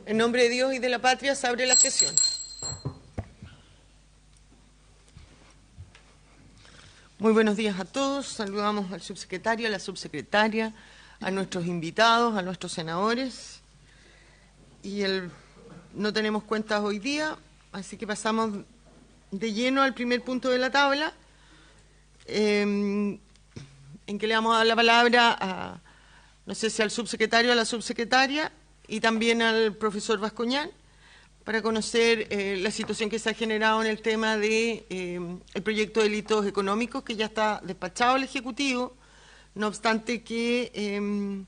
En nombre de Dios y de la patria se abre la sesión. Muy buenos días a todos. Saludamos al subsecretario, a la subsecretaria, a nuestros invitados, a nuestros senadores. No tenemos cuentas hoy día, así que pasamos de lleno al primer punto de la tabla, en que le vamos a dar la palabra a, no sé si al subsecretario o a la subsecretaria, y también al profesor Bascuñán, para conocer la situación que se ha generado en el tema de el proyecto de delitos económicos, que ya está despachado al Ejecutivo, no obstante que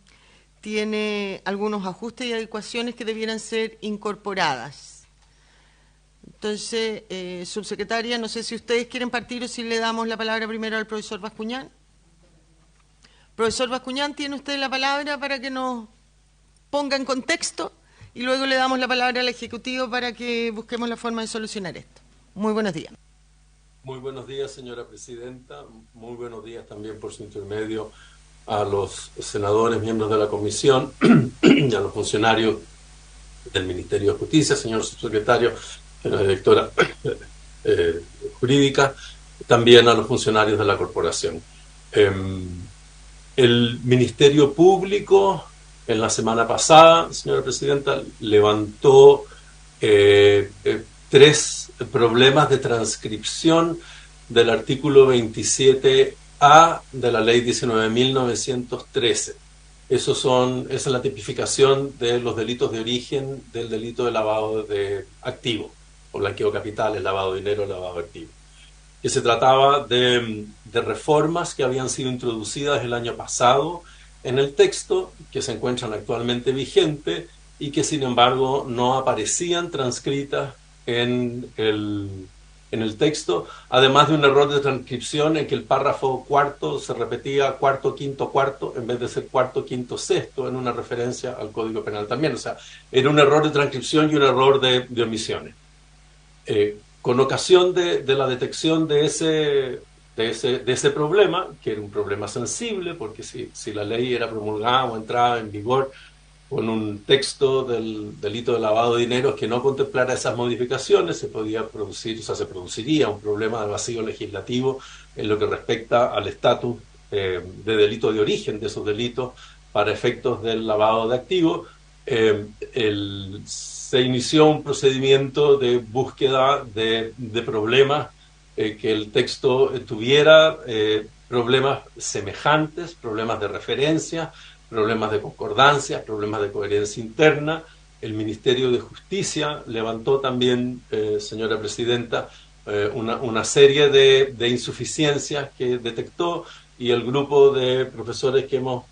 tiene algunos ajustes y adecuaciones que debieran ser incorporadas. Entonces, subsecretaria, no sé si ustedes quieren partir o si le damos la palabra primero al profesor Bascuñán. Profesor Bascuñán, tiene usted la palabra para que nos ponga en contexto y luego le damos la palabra al Ejecutivo para que busquemos la forma de solucionar esto. Muy buenos días. Muy buenos días, señora presidenta. Muy buenos días también por su intermedio a los senadores, miembros de la comisión, y a los funcionarios del Ministerio de Justicia, señor subsecretario, señora directora jurídica, también a los funcionarios de la corporación. El Ministerio Público, en la semana pasada, señora presidenta, levantó 3 problemas de transcripción del artículo 27A de la ley 19.913. Esa es la tipificación de los delitos de origen del delito de lavado de activo, o blanqueo de capitales, lavado de dinero, lavado de activo. Que se trataba de reformas que habían sido introducidas el año pasado en el texto, que se encuentran actualmente vigentes y que sin embargo no aparecían transcritas en el texto, además de un error de transcripción en que el párrafo cuarto se repetía cuarto, quinto, cuarto, en vez de ser cuarto, quinto, sexto, en una referencia al Código Penal también. O sea, era un error de transcripción y un error de omisiones. Con ocasión de la detección de ese problema, que era un problema sensible, porque si la ley era promulgada o entraba en vigor con un texto del delito de lavado de dinero que no contemplara esas modificaciones, se produciría un problema de vacío legislativo en lo que respecta al estatus de delito de origen de esos delitos para efectos del lavado de activos. Se inició un procedimiento de búsqueda de problemas, que el texto tuviera problemas semejantes, problemas de referencia, problemas de concordancia, problemas de coherencia interna. El Ministerio de Justicia levantó también, señora presidenta, una serie de insuficiencias que detectó, y el grupo de profesores que hemos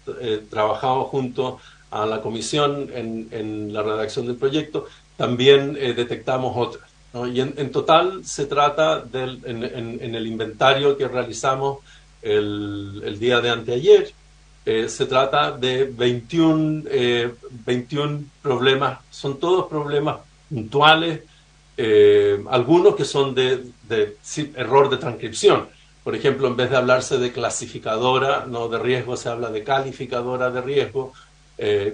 trabajado junto a la comisión en la redacción del proyecto, también detectamos otras, ¿no? Y en total se trata, en el inventario que realizamos el día de anteayer, se trata de 21 problemas, son todos problemas puntuales, algunos que son de error de transcripción. Por ejemplo, en vez de hablarse de clasificadora, no de riesgo, se habla de calificadora de riesgo,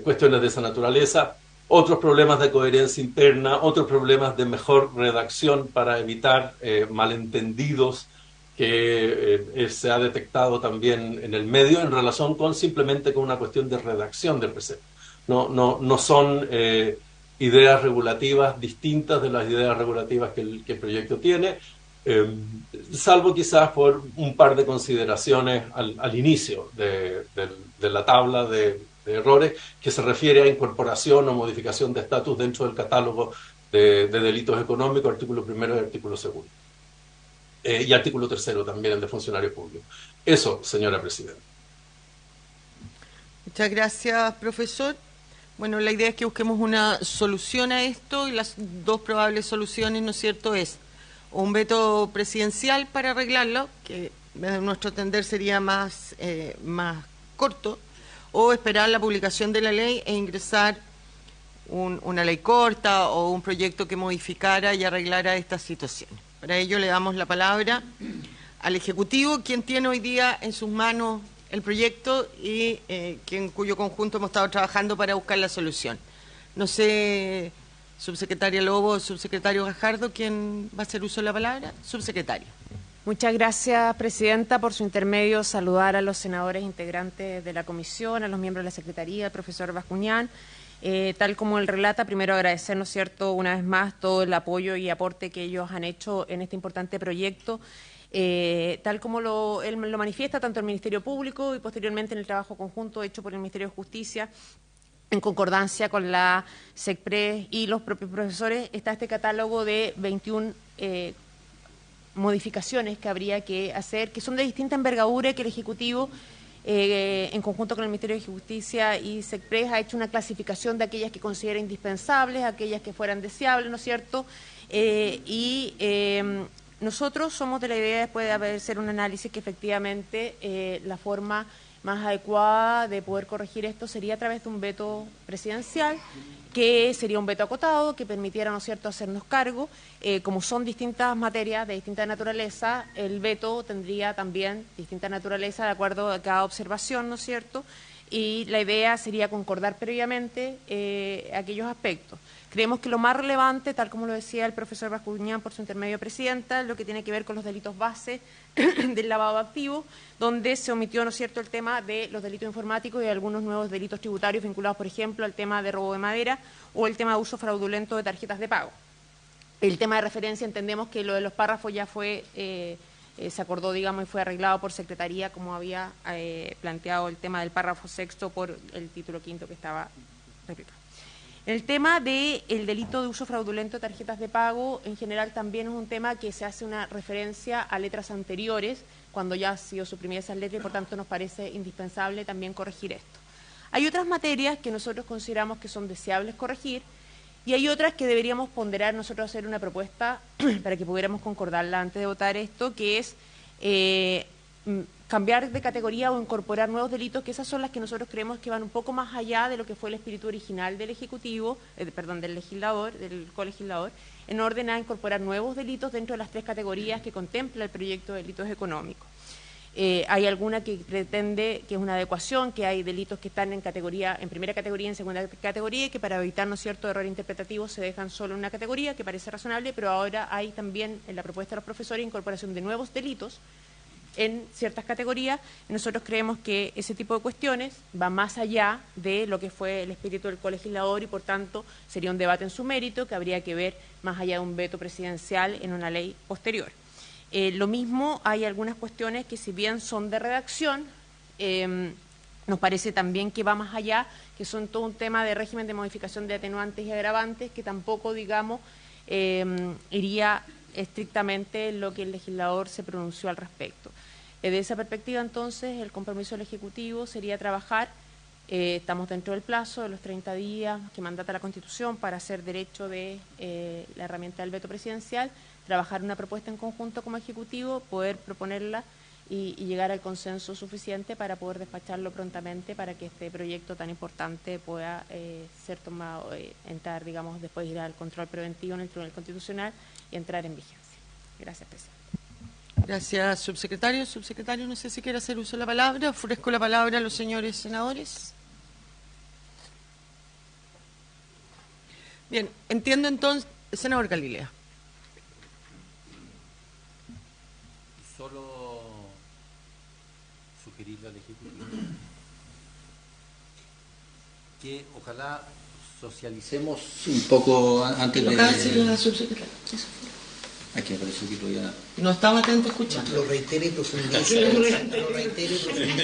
cuestiones de esa naturaleza. Otros problemas de coherencia interna, otros problemas de mejor redacción para evitar malentendidos que se ha detectado también en el medio en relación con simplemente con una cuestión de redacción del precepto. No son ideas regulativas distintas de las ideas regulativas que el proyecto tiene, salvo quizás por un par de consideraciones al inicio de la tabla de errores, que se refiere a incorporación o modificación de estatus dentro del catálogo de delitos económicos, artículo 1 y artículo 2. Y artículo 3 también, el de funcionarios públicos. Eso, señora presidenta. Muchas gracias, profesor. Bueno, la idea es que busquemos una solución a esto, y las 2 probables soluciones, ¿no es cierto?, es un veto presidencial para arreglarlo, que a nuestro entender sería más corto, o esperar la publicación de la ley e ingresar una ley corta o un proyecto que modificara y arreglara esta situación. Para ello le damos la palabra al Ejecutivo, quien tiene hoy día en sus manos el proyecto y en cuyo conjunto hemos estado trabajando para buscar la solución. No sé, subsecretaria Lobo, subsecretario Gajardo, ¿quién va a hacer uso de la palabra? Subsecretario. Muchas gracias, Presidenta. Por su intermedio, saludar a los senadores integrantes de la comisión, a los miembros de la Secretaría, al profesor Bascuñán. Tal como él relata, primero agradecer, ¿no es cierto?, una vez más todo el apoyo y aporte que ellos han hecho en este importante proyecto. Tal como él lo manifiesta, tanto el Ministerio Público y posteriormente en el trabajo conjunto hecho por el Ministerio de Justicia, en concordancia con la SECPRES y los propios profesores, está este catálogo de 21 modificaciones que habría que hacer, que son de distinta envergadura, que el Ejecutivo, en conjunto con el Ministerio de Justicia y SECPRES, ha hecho una clasificación de aquellas que considera indispensables, aquellas que fueran deseables, ¿no es cierto? Nosotros somos de la idea, después de hacer un análisis, que efectivamente la forma más adecuada de poder corregir esto sería a través de un veto presidencial, que sería un veto acotado, que permitiera, ¿no es cierto?, hacernos cargo. Como son distintas materias de distinta naturaleza, el veto tendría también distinta naturaleza de acuerdo a cada observación, ¿no es cierto?, y la idea sería concordar previamente aquellos aspectos. Creemos que lo más relevante, tal como lo decía el profesor Bascuñán por su intermedio, Presidenta, es lo que tiene que ver con los delitos base del lavado de activos, donde se omitió, ¿no es cierto?, el tema de los delitos informáticos y algunos nuevos delitos tributarios vinculados, por ejemplo, al tema de robo de madera o el tema de uso fraudulento de tarjetas de pago. El tema de referencia, entendemos que lo de los párrafos ya fue, se acordó, digamos, y fue arreglado por Secretaría, como había planteado el tema del párrafo sexto por el título quinto que estaba replicado. El tema del delito de uso fraudulento de tarjetas de pago, en general, también es un tema que se hace una referencia a letras anteriores, cuando ya han sido suprimidas esas letras, y por tanto nos parece indispensable también corregir esto. Hay otras materias que nosotros consideramos que son deseables corregir, y hay otras que deberíamos ponderar, nosotros hacer una propuesta para que pudiéramos concordarla antes de votar esto, que es cambiar de categoría o incorporar nuevos delitos, que esas son las que nosotros creemos que van un poco más allá de lo que fue el espíritu original del Ejecutivo, del legislador, del colegislador, en orden a incorporar nuevos delitos dentro de las 3 categorías que contempla el proyecto de delitos económicos. Hay alguna que pretende que es una adecuación, que hay delitos que están en primera categoría y en segunda categoría, y que para evitar, ¿no es cierto?, error interpretativo se dejan solo en una categoría, que parece razonable, pero ahora hay también en la propuesta de los profesores incorporación de nuevos delitos en ciertas categorías. Nosotros creemos que ese tipo de cuestiones va más allá de lo que fue el espíritu del colegislador y, por tanto, sería un debate en su mérito que habría que ver más allá de un veto presidencial en una ley posterior. Lo mismo, hay algunas cuestiones que, si bien son de redacción, nos parece también que va más allá, que son todo un tema de régimen de modificación de atenuantes y agravantes, que tampoco, digamos, iría estrictamente lo que el legislador se pronunció al respecto. Desde esa perspectiva, entonces, el compromiso del Ejecutivo sería trabajar, estamos dentro del plazo de los 30 días que mandata la Constitución para hacer derecho de la herramienta del veto presidencial, trabajar una propuesta en conjunto como Ejecutivo, poder proponerla y llegar al consenso suficiente para poder despacharlo prontamente para que este proyecto tan importante pueda ser tomado, entrar, digamos, después ir al control preventivo en el Tribunal Constitucional y entrar en vigencia. Gracias, Presidente. Gracias, subsecretario. Subsecretario, no sé si quiere hacer uso de la palabra. Ofrezco la palabra a los señores senadores. Bien, entiendo entonces, senador Galilea. Solo sugerirle al Ejecutivo que ojalá socialicemos un poco antes de... Aquí me pareció que lo iba a... No estaba atento escuchando. Lo reitere y profundice.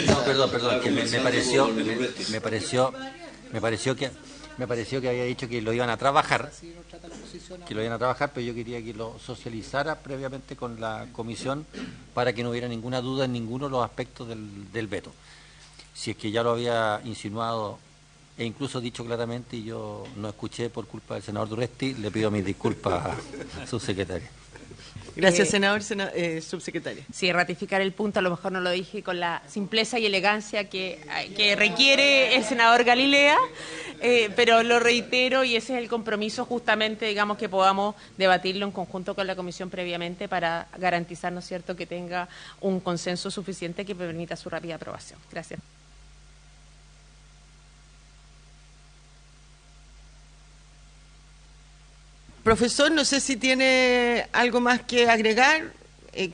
No, perdón, que me pareció que había dicho que lo iban a trabajar, pero yo quería que lo socializara previamente con la comisión para que no hubiera ninguna duda en ninguno de los aspectos del veto. Si es que ya lo había insinuado e incluso dicho claramente y yo no escuché por culpa del senador Durresti, le pido mis disculpas a su secretaria. Gracias, senador. Subsecretaria. Sí, ratificar el punto, a lo mejor no lo dije con la simpleza y elegancia que requiere el senador Galilea, pero lo reitero y ese es el compromiso justamente, digamos, que podamos debatirlo en conjunto con la comisión previamente para garantizar, ¿no es cierto?, que tenga un consenso suficiente que permita su rápida aprobación. Gracias. Profesor, no sé si tiene algo más que agregar.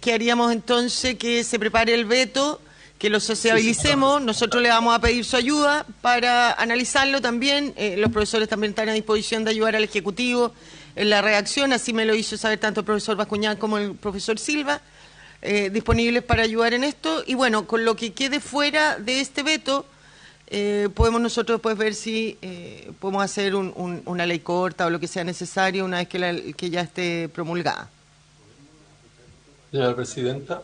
¿Qué haríamos entonces? Que se prepare el veto, que lo sociabilicemos. Nosotros le vamos a pedir su ayuda para analizarlo también. Los profesores también están a disposición de ayudar al Ejecutivo en la redacción. Así me lo hizo saber tanto el profesor Bascuñán como el profesor Silva, disponibles para ayudar en esto. Y bueno, con lo que quede fuera de este veto, podemos nosotros después ver si podemos hacer una ley corta o lo que sea necesario una vez que ya esté promulgada. Señora Presidenta.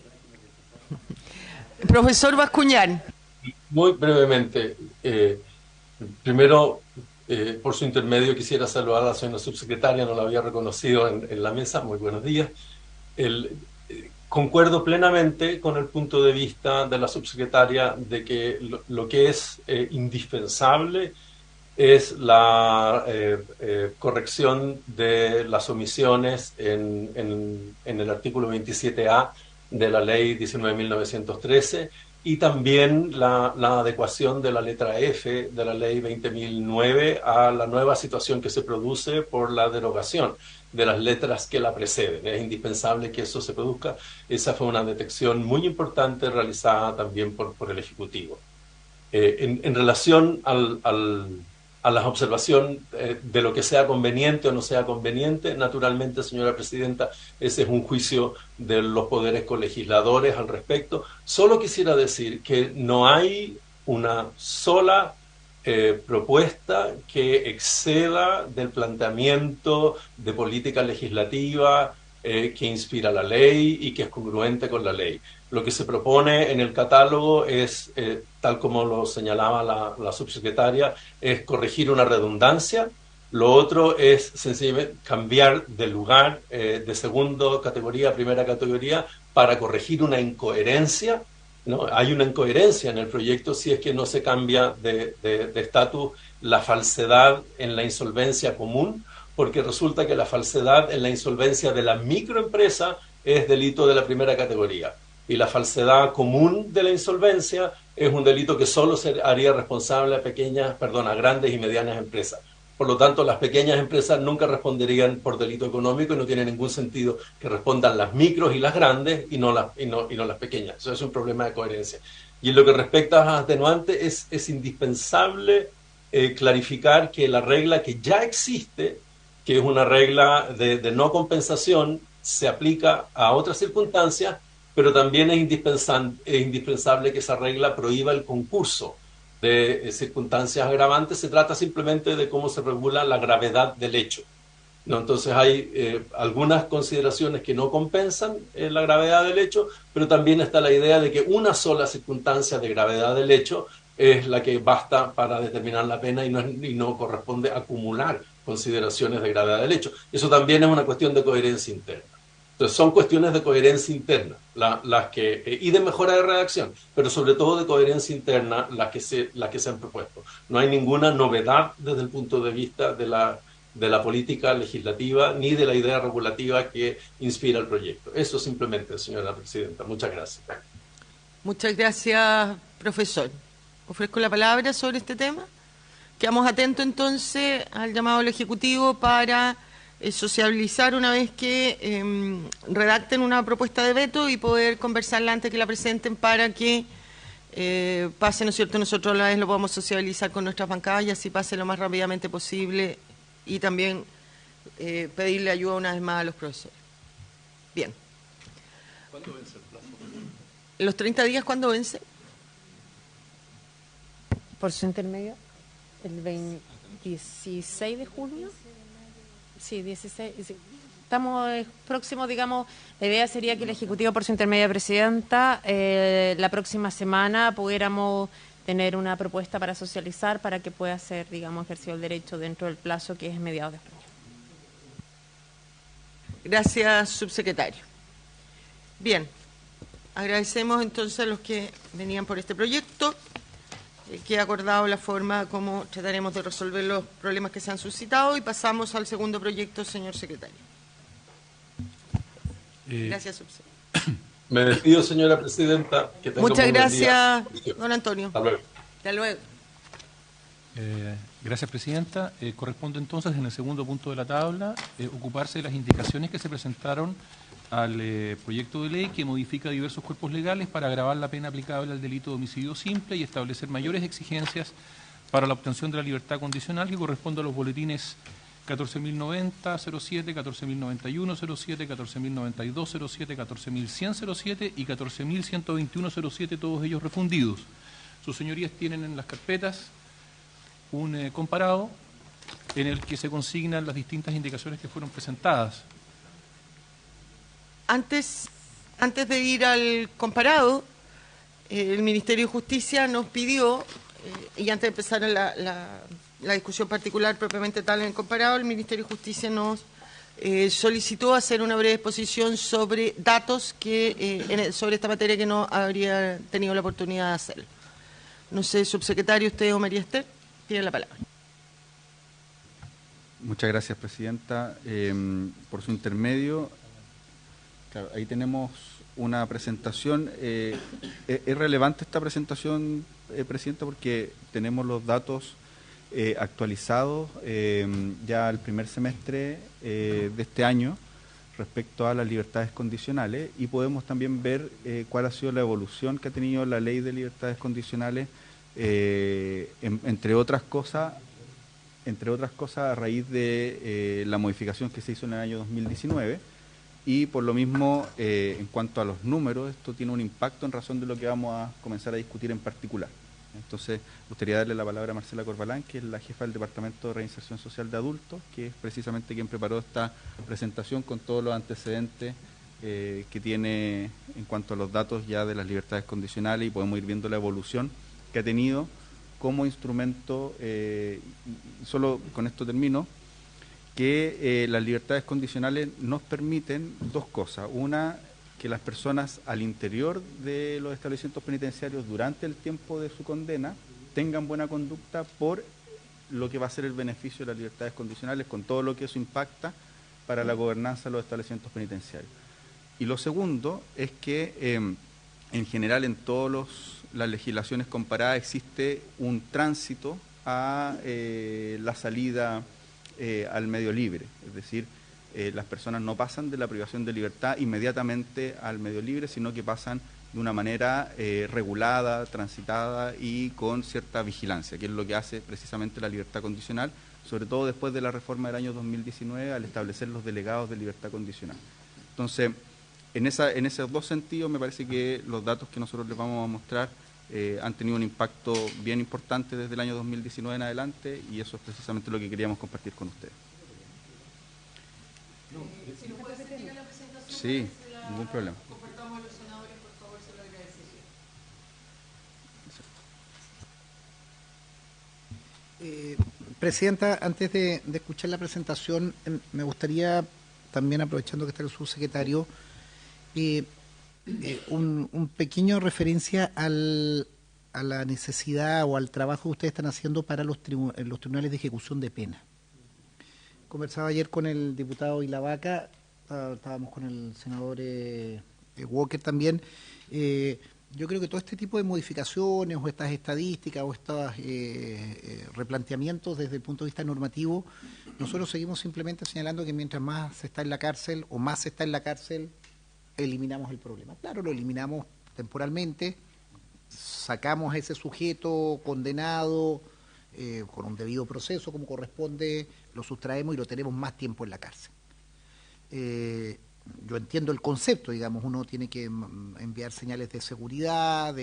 Profesor Bascuñán. Muy brevemente, primero, por su intermedio, quisiera saludar a la señora subsecretaria, no la había reconocido en la mesa. Muy buenos días. Concuerdo plenamente con el punto de vista de la subsecretaria de que lo que es indispensable es la corrección de las omisiones en el artículo 27A de la ley 19.913 y también la adecuación de la letra F de la ley 20.009 a la nueva situación que se produce por la derogación de las letras que la preceden. Es indispensable que eso se produzca. Esa fue una detección muy importante realizada también por el Ejecutivo. En relación a la observación de lo que sea conveniente o no sea conveniente, naturalmente, señora Presidenta, ese es un juicio de los poderes colegisladores al respecto. Solo quisiera decir que no hay una sola propuesta que exceda del planteamiento de política legislativa que inspira la ley y que es congruente con la ley. Lo que se propone en el catálogo es, tal como lo señalaba la subsecretaria, es corregir una redundancia. Lo otro es sencillamente cambiar de lugar de segunda categoría a primera categoría para corregir una incoherencia, ¿no? Hay una incoherencia en el proyecto si es que no se cambia de estatus la falsedad en la insolvencia común, porque resulta que la falsedad en la insolvencia de la microempresa es delito de la primera categoría y la falsedad común de la insolvencia es un delito que solo se haría responsable a grandes y medianas empresas. Por lo tanto, las pequeñas empresas nunca responderían por delito económico y no tiene ningún sentido que respondan las micros y las grandes y no las pequeñas. Eso es un problema de coherencia. Y en lo que respecta a las atenuantes, es indispensable clarificar que la regla que ya existe, que es una regla de no compensación, se aplica a otras circunstancias, pero también es indispensable que esa regla prohíba el concurso de circunstancias agravantes. Se trata simplemente de cómo se regula la gravedad del hecho, ¿no? Entonces hay algunas consideraciones que no compensan la gravedad del hecho, pero también está la idea de que una sola circunstancia de gravedad del hecho es la que basta para determinar la pena y no corresponde acumular consideraciones de gravedad del hecho. Eso también es una cuestión de coherencia interna. Entonces son cuestiones de coherencia interna y de mejora de redacción, pero sobre todo de coherencia interna las que se han propuesto. No hay ninguna novedad desde el punto de vista de la política legislativa ni de la idea regulativa que inspira el proyecto. Eso simplemente, señora Presidenta. Muchas gracias. Muchas gracias, profesor. Ofrezco la palabra sobre este tema. Quedamos atentos entonces al llamado del Ejecutivo para sociabilizar una vez que redacten una propuesta de veto y poder conversarla antes que la presenten para que pase, ¿no es cierto? Nosotros a la vez lo podamos sociabilizar con nuestras bancadas y así pase lo más rápidamente posible y también pedirle ayuda una vez más a los profesores. Bien. ¿Cuándo vence el plazo? ¿Los 30 días cuándo vence? Por su intermedio, el 16 de julio. Sí, 16. Estamos próximos, digamos, la idea sería que el Ejecutivo, por su intermedia presidenta, la próxima semana pudiéramos tener una propuesta para socializar para que pueda ser, digamos, ejercido el derecho dentro del plazo que es mediados de junio. Gracias, subsecretario. Bien, agradecemos entonces a los que venían por este proyecto. Que ha acordado la forma como trataremos de resolver los problemas que se han suscitado y pasamos al segundo proyecto, señor secretario. Gracias, subsecretario. Me despido, señora Presidenta. Muchas gracias, don Antonio. Hasta luego. Hasta luego. Gracias, Presidenta. Corresponde entonces, en el segundo punto de la tabla, ocuparse de las indicaciones que se presentaron al proyecto de ley que modifica diversos cuerpos legales para agravar la pena aplicable al delito de homicidio simple y establecer mayores exigencias para la obtención de la libertad condicional, que corresponde a los boletines 14.090-07, 14.091-07, 14.092-07, 14.100-07 y 14.121-07, todos ellos refundidos. Sus señorías tienen en las carpetas un comparado en el que se consignan las distintas indicaciones que fueron presentadas. Antes de ir al comparado, el Ministerio de Justicia nos pidió, y antes de empezar la discusión particular propiamente tal en el comparado, el Ministerio de Justicia nos solicitó hacer una breve exposición sobre datos sobre esta materia que no habría tenido la oportunidad de hacerlo. No sé, subsecretario, usted o María Esther, tiene la palabra. Muchas gracias, Presidenta. Por su intermedio, claro, ahí tenemos una presentación. Es relevante esta presentación, Presidenta, porque tenemos los datos actualizados ya al primer semestre de este año respecto a las libertades condicionales, y podemos también ver cuál ha sido la evolución que ha tenido la Ley de Libertades Condicionales, entre otras cosas a raíz de la modificación que se hizo en el año 2019, y por lo mismo, en cuanto a los números, esto tiene un impacto en razón de lo que vamos a comenzar a discutir en particular. Entonces, gustaría darle la palabra a Marcela Corbalán, que es la jefa del Departamento de Reinserción Social de Adultos, que es precisamente quien preparó esta presentación con todos los antecedentes que tiene en cuanto a los datos ya de las libertades condicionales, y podemos ir viendo la evolución que ha tenido como instrumento, y solo con esto termino, que las libertades condicionales nos permiten dos cosas. Una, que las personas al interior de los establecimientos penitenciarios durante el tiempo de su condena tengan buena conducta, por lo que va a ser el beneficio de las libertades condicionales, con todo lo que eso impacta para la gobernanza de los establecimientos penitenciarios. Y lo segundo es que en general en todas las legislaciones comparadas existe un tránsito a la salida al medio libre, es decir, las personas no pasan de la privación de libertad inmediatamente al medio libre, sino que pasan de una manera regulada, transitada y con cierta vigilancia, que es lo que hace precisamente la libertad condicional, sobre todo después de la reforma del año 2019 al establecer los delegados de libertad condicional. Entonces, en esos dos sentidos me parece que los datos que nosotros les vamos a mostrar han tenido un impacto bien importante desde el año 2019 en adelante, y eso es precisamente lo que queríamos compartir con ustedes. Si no puede seguir la presentación, sí, ningún problema. Compartamos a los senadores, por favor, se lo agradecería. Presidenta, antes de escuchar la presentación, me gustaría, también aprovechando que está el subsecretario, un pequeño referencia a la necesidad o al trabajo que ustedes están haciendo para los tribunales de ejecución de pena. Conversaba ayer con el diputado Ilavaca, estábamos con el senador Walker también. Yo creo que todo este tipo de modificaciones o estas estadísticas o estos replanteamientos desde el punto de vista normativo, nosotros seguimos simplemente señalando que mientras más se está en la cárcel o más se está en la cárcel, eliminamos el problema. Claro, lo eliminamos temporalmente, sacamos a ese sujeto condenado con un debido proceso como corresponde, lo sustraemos y lo tenemos más tiempo en la cárcel. Yo entiendo el concepto, digamos, uno tiene que enviar señales de seguridad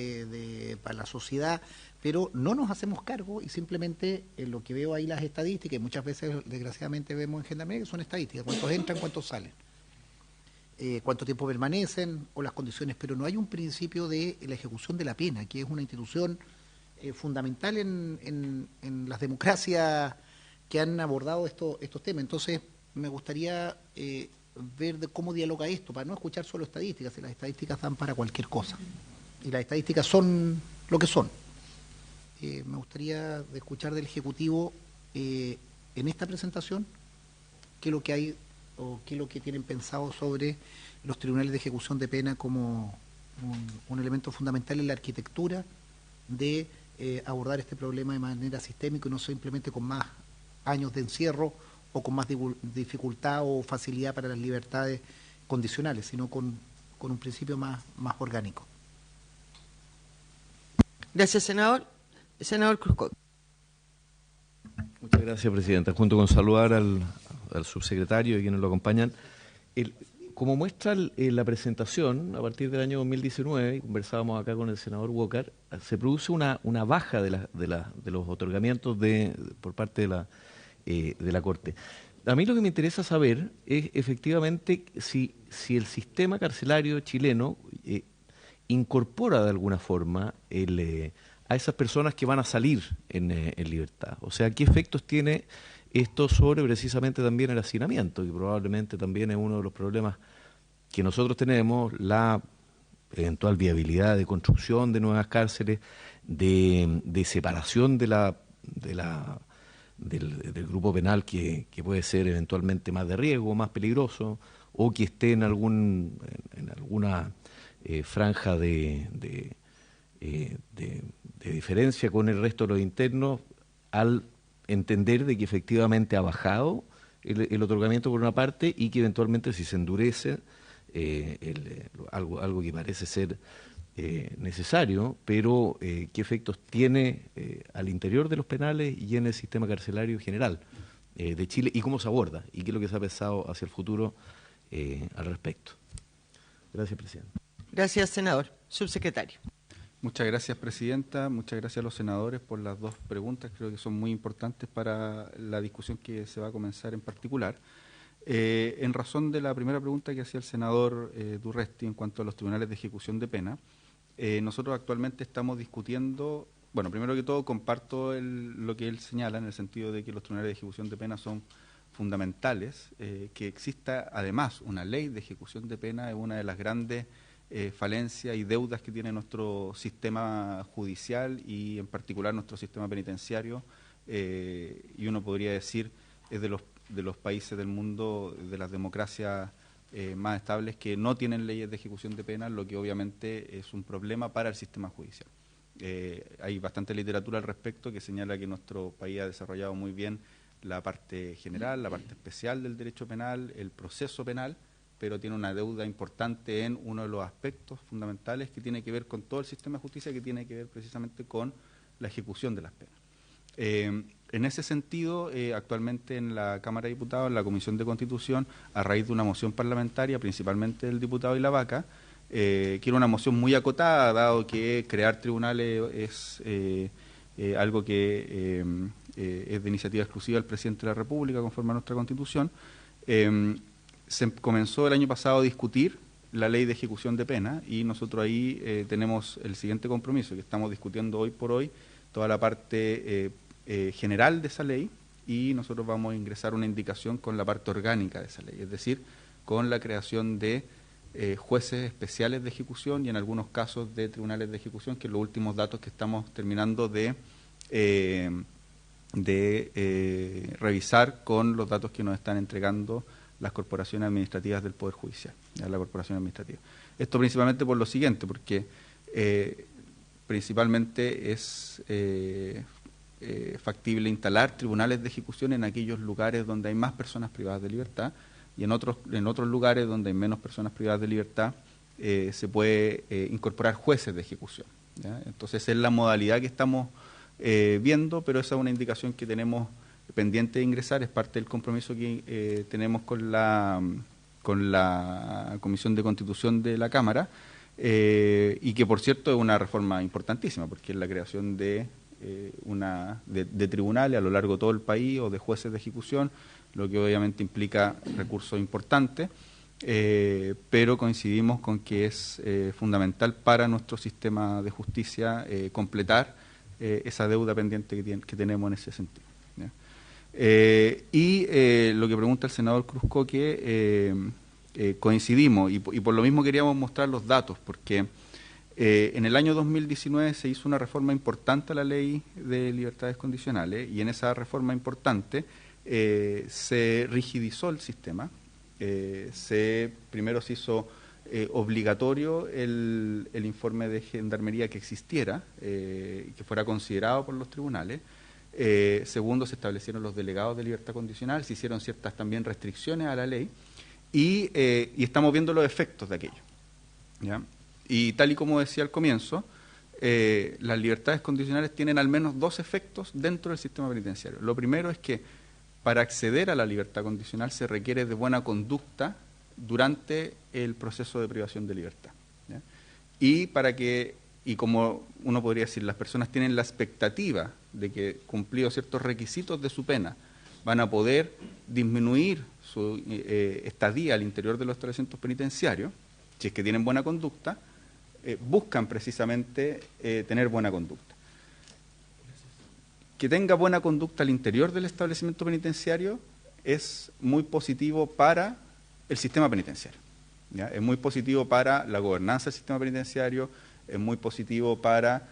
para la sociedad, pero no nos hacemos cargo y simplemente en lo que veo ahí las estadísticas, y muchas veces desgraciadamente vemos en Gendarmería que son estadísticas, cuántos entran, cuántos salen, cuánto tiempo permanecen o las condiciones, pero no hay un principio de la ejecución de la pena, que es una institución fundamental en las democracias que han abordado estos temas. Entonces, me gustaría ver de cómo dialoga esto, para no escuchar solo estadísticas, y las estadísticas dan para cualquier cosa, y las estadísticas son lo que son. Me gustaría de escuchar del Ejecutivo en esta presentación qué es lo que hay o qué es lo que tienen pensado sobre los tribunales de ejecución de pena como un elemento fundamental en la arquitectura de abordar este problema de manera sistémica y no simplemente con más años de encierro o con más dificultad o facilidad para las libertades condicionales, sino con un principio más orgánico. Gracias, senador. Senador Cruzcoque. Muchas gracias, Presidenta. Junto con saludar al subsecretario y quienes lo acompañan. Como muestra la presentación, a partir del año 2019, y conversábamos acá con el senador Walker, se produce una baja de los otorgamientos por parte de la Corte. A mí lo que me interesa saber es efectivamente si el sistema carcelario chileno incorpora de alguna forma a esas personas que van a salir en libertad. O sea, ¿qué efectos tiene esto sobre precisamente también el hacinamiento? Que probablemente también es uno de los problemas que nosotros tenemos, la eventual viabilidad de construcción de nuevas cárceles, de separación del grupo penal que puede ser eventualmente más de riesgo, más peligroso, o que esté en alguna franja de diferencia con el resto de los internos, al entender de que efectivamente ha bajado el otorgamiento por una parte y que eventualmente si se endurece algo que parece ser necesario, pero qué efectos tiene al interior de los penales y en el sistema carcelario general de Chile y cómo se aborda y qué es lo que se ha pensado hacia el futuro al respecto. Gracias, Presidente. Gracias, senador. Subsecretario. Muchas gracias, Presidenta. Muchas gracias a los senadores por las dos preguntas. Creo que son muy importantes para la discusión que se va a comenzar en particular. En razón de la primera pregunta que hacía el senador Durresti en cuanto a los tribunales de ejecución de pena, nosotros actualmente estamos discutiendo, bueno, primero que todo comparto lo que él señala en el sentido de que los tribunales de ejecución de pena son fundamentales, que exista además una ley de ejecución de pena es una de las grandes falencias y deudas que tiene nuestro sistema judicial y en particular nuestro sistema penitenciario, y uno podría decir es de los países del mundo, de las democracias más estables que no tienen leyes de ejecución de pena, lo que obviamente es un problema para el sistema judicial. Hay bastante literatura al respecto que señala que nuestro país ha desarrollado muy bien la parte general, la parte especial del derecho penal, el proceso penal, pero tiene una deuda importante en uno de los aspectos fundamentales que tiene que ver con todo el sistema de justicia, que tiene que ver precisamente con la ejecución de las penas. En ese sentido, actualmente en la Cámara de Diputados, en la Comisión de Constitución, a raíz de una moción parlamentaria, principalmente del diputado Ilavaca, que era una moción muy acotada, dado que crear tribunales es algo que es de iniciativa exclusiva del Presidente de la República, conforme a nuestra Constitución. Se comenzó el año pasado a discutir la ley de ejecución de pena y nosotros ahí tenemos el siguiente compromiso, que estamos discutiendo hoy por hoy toda la parte general de esa ley y nosotros vamos a ingresar una indicación con la parte orgánica de esa ley, es decir, con la creación de jueces especiales de ejecución y en algunos casos de tribunales de ejecución, que es los últimos datos que estamos terminando de revisar con los datos que nos están entregando las corporaciones administrativas del Poder Judicial, la corporación administrativa. Esto principalmente por lo siguiente, porque principalmente es factible instalar tribunales de ejecución en aquellos lugares donde hay más personas privadas de libertad y en otros lugares donde hay menos personas privadas de libertad se puede incorporar jueces de ejecución, ¿ya? Entonces es la modalidad que estamos viendo, pero esa es una indicación que tenemos pendiente de ingresar, es parte del compromiso que tenemos con la Comisión de Constitución de la Cámara, y que por cierto es una reforma importantísima, porque es la creación de tribunales a lo largo de todo el país o de jueces de ejecución, lo que obviamente implica recursos importantes, pero coincidimos con que es fundamental para nuestro sistema de justicia completar esa deuda pendiente que tenemos en ese sentido, ¿ya? Lo que pregunta el senador Cruzcoque, coincidimos y por lo mismo queríamos mostrar los datos, porque en el año 2019 se hizo una reforma importante a la ley de libertades condicionales y en esa reforma importante se rigidizó el sistema. Primero se hizo obligatorio el informe de gendarmería que existiera, que fuera considerado por los tribunales. Segundo, se establecieron los delegados de libertad condicional, se hicieron ciertas también restricciones a la ley y estamos viendo los efectos de aquello, ¿ya? Y tal y como decía al comienzo, las libertades condicionales tienen al menos dos efectos dentro del sistema penitenciario. Lo primero es que para acceder a la libertad condicional se requiere de buena conducta durante el proceso de privación de libertad, ¿ya? Y como uno podría decir, las personas tienen la expectativa de que, cumplidos ciertos requisitos de su pena, van a poder disminuir su estadía al interior de los establecimientos penitenciarios, si es que tienen buena conducta, buscan precisamente tener buena conducta. Que tenga buena conducta al interior del establecimiento penitenciario es muy positivo para el sistema penitenciario, ¿ya? Es muy positivo para la gobernanza del sistema penitenciario, es muy positivo para,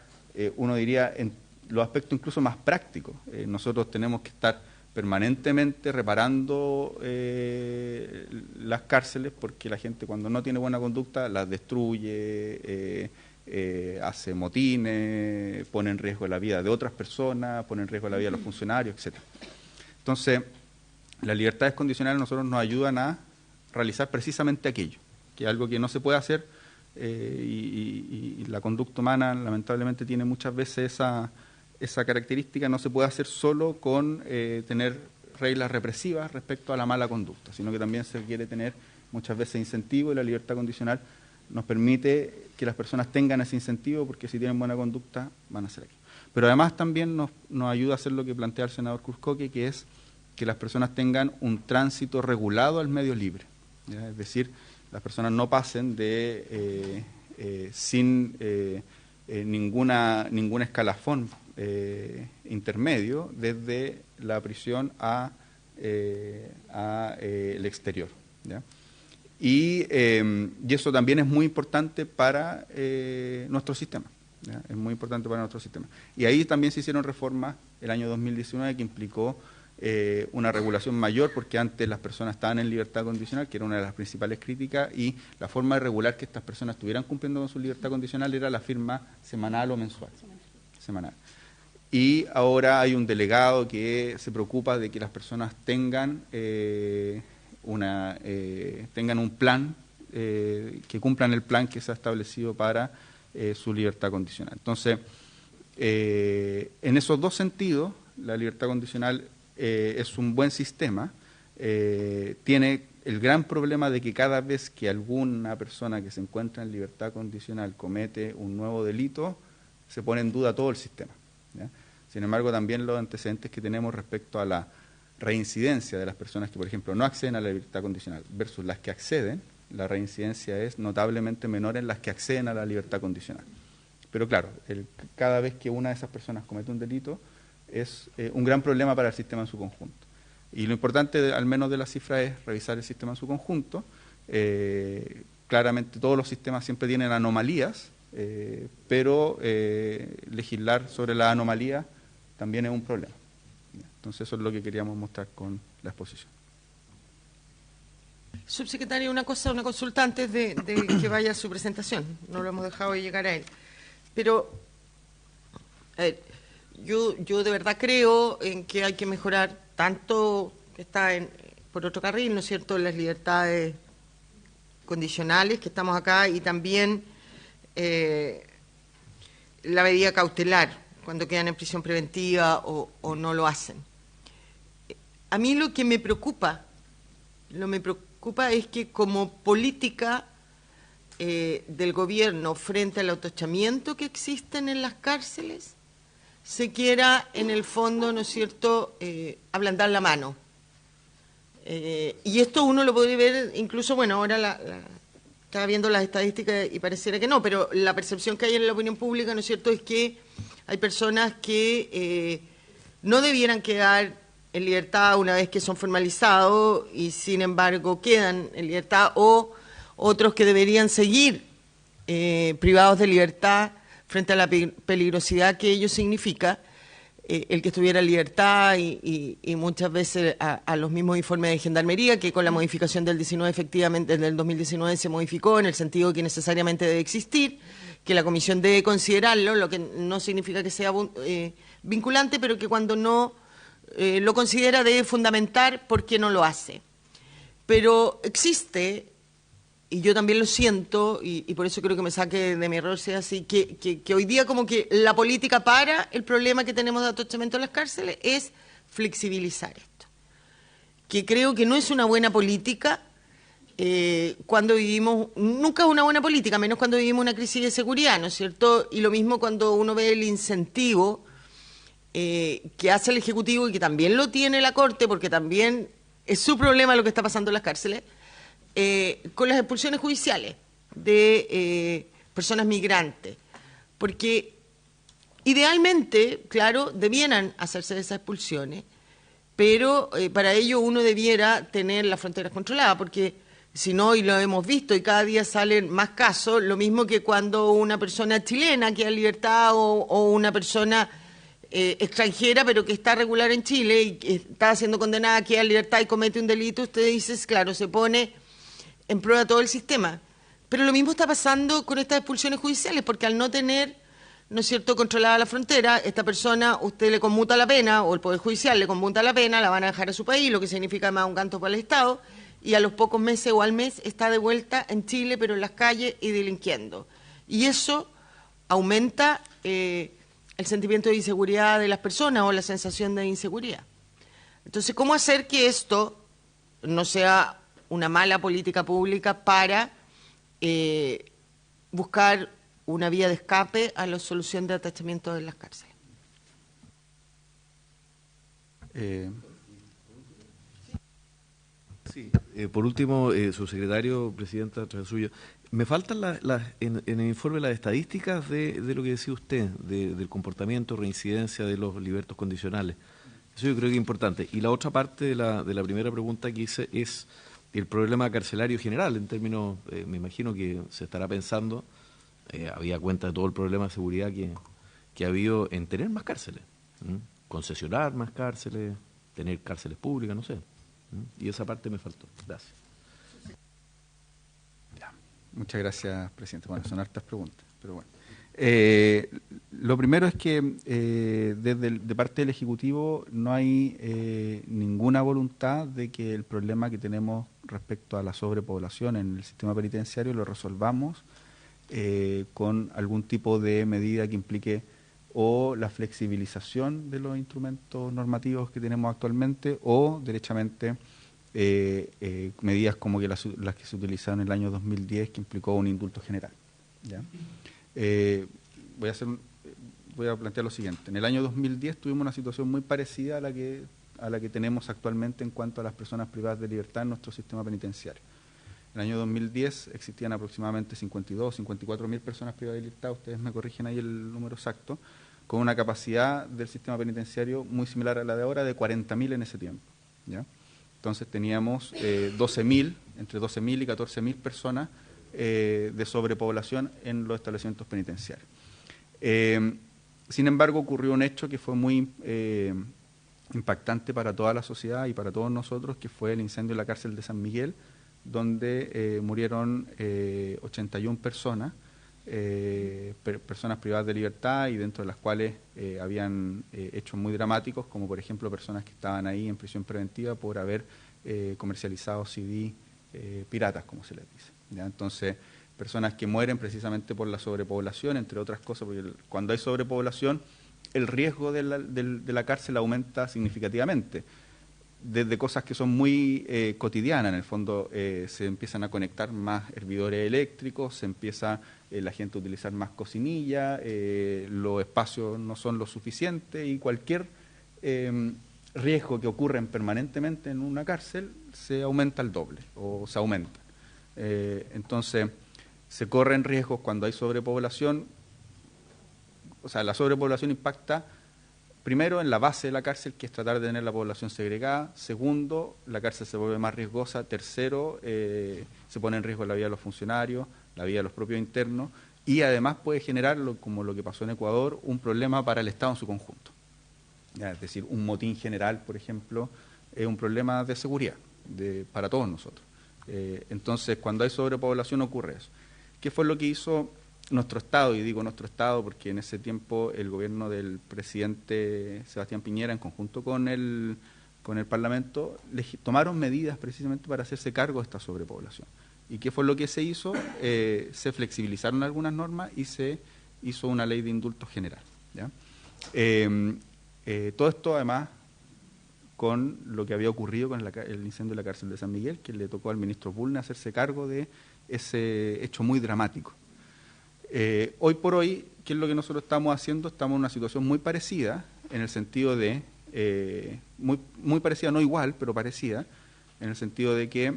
uno diría, en los aspectos incluso más prácticos. Nosotros tenemos que estar permanentemente reparando las cárceles porque la gente, cuando no tiene buena conducta, las destruye, hace motines, pone en riesgo la vida de otras personas, pone en riesgo la vida de los funcionarios, etc. Entonces, las libertades condicionales a nosotros nos ayudan a realizar precisamente aquello, que es algo que no se puede hacer, y la conducta humana lamentablemente tiene muchas veces esa característica. No se puede hacer solo con tener reglas represivas respecto a la mala conducta, sino que también se requiere tener muchas veces incentivo, y la libertad condicional nos permite que las personas tengan ese incentivo, porque si tienen buena conducta van a hacer aquello. Pero además también nos ayuda a hacer lo que plantea el senador Cruzcoque, que es que las personas tengan un tránsito regulado al medio libre, ¿ya? Es decir, las personas no pasen de sin ningún escalafón intermedio desde la prisión a el exterior, ¿ya? Y eso también es muy importante para nuestro sistema, ¿ya? Es muy importante para nuestro sistema. Y ahí también se hicieron reformas el año 2019 que implicó una regulación mayor, porque antes las personas estaban en libertad condicional, que era una de las principales críticas, y la forma de regular que estas personas estuvieran cumpliendo con su libertad condicional era la firma semanal o mensual. Semanal. Y ahora hay un delegado que se preocupa de que las personas tengan tengan un plan, que cumplan el plan que se ha establecido para su libertad condicional. Entonces, en esos dos sentidos, la libertad condicional es un buen sistema. Tiene el gran problema de que cada vez que alguna persona que se encuentra en libertad condicional comete un nuevo delito, se pone en duda todo el sistema, ¿ya? Sin embargo, también los antecedentes que tenemos respecto a la reincidencia de las personas que, por ejemplo, no acceden a la libertad condicional versus las que acceden, la reincidencia es notablemente menor en las que acceden a la libertad condicional. Pero claro, cada vez que una de esas personas comete un delito, es un gran problema para el sistema en su conjunto. Y lo importante, al menos de la cifra, es revisar el sistema en su conjunto. Claramente todos los sistemas siempre tienen anomalías, pero legislar sobre la anomalía también es un problema. Entonces eso es lo que queríamos mostrar con la exposición. Subsecretario, una consulta antes de que vaya a su presentación. No lo hemos dejado de llegar a él. Pero yo de verdad creo en que hay que mejorar tanto que está por otro carril, ¿no es cierto?, las libertades condicionales que estamos acá, y también la medida cautelar cuando quedan en prisión preventiva o no lo hacen. A mí lo que me preocupa es que como política del gobierno frente al autochamiento que existen en las cárceles, se quiera en el fondo, ¿no es cierto?, ablandar la mano. Y esto uno lo puede ver incluso, bueno, ahora estaba viendo las estadísticas y pareciera que no, pero la percepción que hay en la opinión pública, ¿no es cierto?, es que hay personas que no debieran quedar en libertad una vez que son formalizados y sin embargo quedan en libertad, o otros que deberían seguir privados de libertad frente a la peligrosidad que ello significa, el que estuviera en libertad y muchas veces a los mismos informes de Gendarmería, que con la modificación del 19, efectivamente, del 2019 se modificó en el sentido de que necesariamente debe existir, que la comisión debe considerarlo, lo que no significa que sea vinculante, pero que cuando no lo considera debe fundamentar por qué no lo hace. Pero existe, y yo también lo siento, y por eso creo que me saque de mi error sea así, que hoy día como que la política para el problema que tenemos de atochamiento en las cárceles es flexibilizar esto. Que creo que no es una buena política cuando vivimos, nunca es una buena política, menos cuando vivimos una crisis de seguridad, ¿no es cierto? Y lo mismo cuando uno ve el incentivo que hace el Ejecutivo y que también lo tiene la Corte, porque también es su problema lo que está pasando en las cárceles, con las expulsiones judiciales de personas migrantes, porque idealmente, claro, debieran hacerse esas expulsiones, pero para ello uno debiera tener las fronteras controladas, porque si no, y lo hemos visto, y cada día salen más casos, lo mismo que cuando una persona chilena queda en libertad o una persona extranjera, pero que está regular en Chile y que está siendo condenada, queda en libertad y comete un delito, usted dice, claro, se pone en prueba todo el sistema. Pero lo mismo está pasando con estas expulsiones judiciales, porque al no tener, ¿no es cierto?, controlada la frontera, esta persona, usted le conmuta la pena, o el Poder Judicial le conmuta la pena, la van a dejar a su país, lo que significa además un canto para el Estado, y a los pocos meses o al mes está de vuelta en Chile, pero en las calles y delinquiendo. Y eso aumenta el sentimiento de inseguridad de las personas o la sensación de inseguridad. Entonces, ¿cómo hacer que esto no sea una mala política pública para buscar una vía de escape a la solución de atachamiento en las cárceles? Sí. Por último, subsecretario, presidenta, tras el suyo, me faltan en el informe las estadísticas de lo que decía usted, del comportamiento, reincidencia de los libertos condicionales. Eso yo creo que es importante. Y la otra parte de la primera pregunta que hice es el problema carcelario general, en términos, me imagino que se estará pensando, había cuenta de todo el problema de seguridad que ha habido en tener más cárceles, concesionar más cárceles, tener cárceles públicas, no sé. Y esa parte me faltó. Gracias. Ya. Muchas gracias, presidente. Bueno, son hartas preguntas, pero bueno. Lo primero es que de parte del Ejecutivo no hay ninguna voluntad de que el problema que tenemos respecto a la sobrepoblación en el sistema penitenciario lo resolvamos con algún tipo de medida que implique o la flexibilización de los instrumentos normativos que tenemos actualmente o derechamente medidas como que las que se utilizaron en el año 2010 que implicó un indulto general. ¿Ya? Voy a plantear lo siguiente. En el año 2010 tuvimos una situación muy parecida a la que tenemos actualmente en cuanto a las personas privadas de libertad en nuestro sistema penitenciario. En el año 2010 existían aproximadamente 52, 54 mil personas privadas de libertad, ustedes me corrigen ahí el número exacto, con una capacidad del sistema penitenciario muy similar a la de ahora, de 40.000 en ese tiempo. ¿Ya? Entonces teníamos 12.000, entre 12.000 y 14.000 personas de sobrepoblación en los establecimientos penitenciarios. Sin embargo, ocurrió un hecho que fue muy impactante para toda la sociedad y para todos nosotros, que fue el incendio en la cárcel de San Miguel, donde murieron 81 personas, personas privadas de libertad y dentro de las cuales habían hechos muy dramáticos, como por ejemplo personas que estaban ahí en prisión preventiva por haber comercializado CD piratas, como se les dice. ¿Ya? Entonces, personas que mueren precisamente por la sobrepoblación, entre otras cosas, porque cuando hay sobrepoblación, el riesgo de la cárcel aumenta significativamente. Desde cosas que son muy cotidianas, en el fondo se empiezan a conectar más hervidores eléctricos, se empieza la gente a utilizar más cocinilla, los espacios no son lo suficiente y cualquier riesgo que ocurra permanentemente en una cárcel se aumenta al doble o se aumenta. Entonces, se corren riesgos cuando hay sobrepoblación. O sea, la sobrepoblación impacta primero en la base de la cárcel, que es tratar de tener la población segregada. Segundo, la cárcel se vuelve más riesgosa. Tercero, se pone en riesgo la vida de los funcionarios, la vida de los propios internos. Y además puede generar, como lo que pasó en Ecuador, un problema para el Estado en su conjunto. ¿ya? Es decir, un motín general, por ejemplo, es un problema de seguridad para todos nosotros. Entonces, cuando hay sobrepoblación ocurre eso. ¿Qué fue lo que hizo nuestro Estado? Y digo nuestro Estado porque en ese tiempo el gobierno del presidente Sebastián Piñera, en conjunto con el Parlamento, tomaron medidas precisamente para hacerse cargo de esta sobrepoblación. ¿Y qué fue lo que se hizo? Se flexibilizaron algunas normas y se hizo una ley de indulto general, ¿ya? Todo esto, además, con lo que había ocurrido con el incendio de la cárcel de San Miguel, que le tocó al ministro Bulne hacerse cargo de ese hecho muy dramático. Hoy por hoy, ¿qué es lo que nosotros estamos haciendo? Estamos en una situación muy parecida, en el sentido de, muy parecida, no igual, pero parecida, en el sentido de que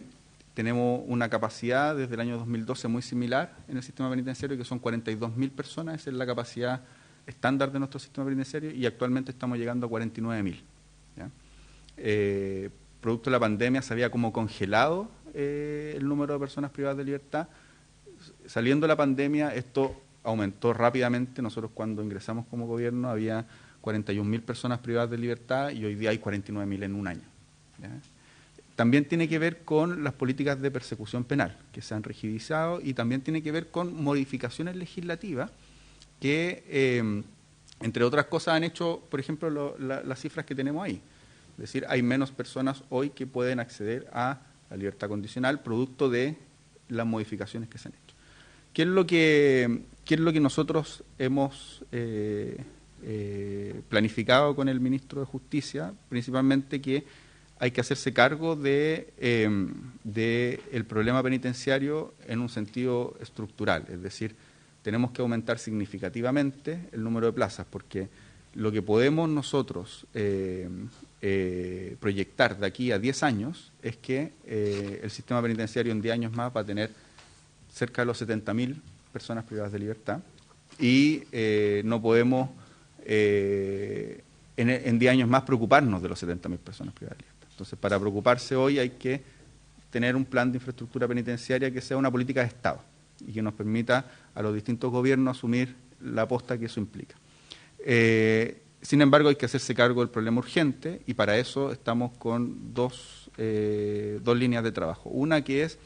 tenemos una capacidad desde el año 2012 muy similar en el sistema penitenciario, que son 42.000 personas, esa es la capacidad estándar de nuestro sistema penitenciario, y actualmente estamos llegando a 49.000. ¿Ya? Producto de la pandemia se había como congelado el número de personas privadas de libertad. Saliendo de la pandemia, esto aumentó rápidamente. Nosotros cuando ingresamos como gobierno había 41.000 personas privadas de libertad y hoy día hay 49.000 en un año. ¿Ya? También tiene que ver con las políticas de persecución penal que se han rigidizado y también tiene que ver con modificaciones legislativas que, entre otras cosas, han hecho, por ejemplo, las cifras que tenemos ahí. Es decir, hay menos personas hoy que pueden acceder a la libertad condicional producto de las modificaciones que se han hecho. ¿Qué es lo que nosotros hemos planificado con el ministro de Justicia? Principalmente que hay que hacerse cargo de el problema penitenciario en un sentido estructural, es decir, tenemos que aumentar significativamente el número de plazas, porque lo que podemos nosotros proyectar de aquí a 10 años es que el sistema penitenciario en 10 años más va a tener cerca de los 70.000 personas privadas de libertad y no podemos en 10 años más preocuparnos de los 70.000 personas privadas de libertad. Entonces, para preocuparse hoy hay que tener un plan de infraestructura penitenciaria que sea una política de Estado y que nos permita a los distintos gobiernos asumir la aposta que eso implica. Sin embargo, hay que hacerse cargo del problema urgente y para eso estamos con dos líneas de trabajo. Una que es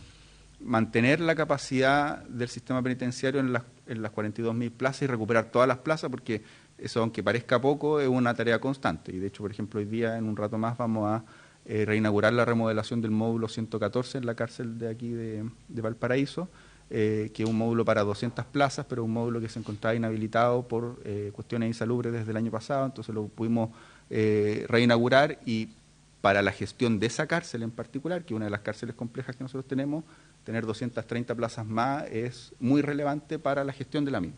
mantener la capacidad del sistema penitenciario en las 42.000 plazas y recuperar todas las plazas, porque eso, aunque parezca poco, es una tarea constante. Y de hecho, por ejemplo, hoy día, en un rato más, vamos a reinaugurar la remodelación del módulo 114 en la cárcel de aquí de Valparaíso, que es un módulo para 200 plazas, pero un módulo que se encontraba inhabilitado por cuestiones insalubres desde el año pasado, entonces lo pudimos reinaugurar y para la gestión de esa cárcel en particular, que es una de las cárceles complejas que nosotros tenemos, tener 230 plazas más es muy relevante para la gestión de la misma.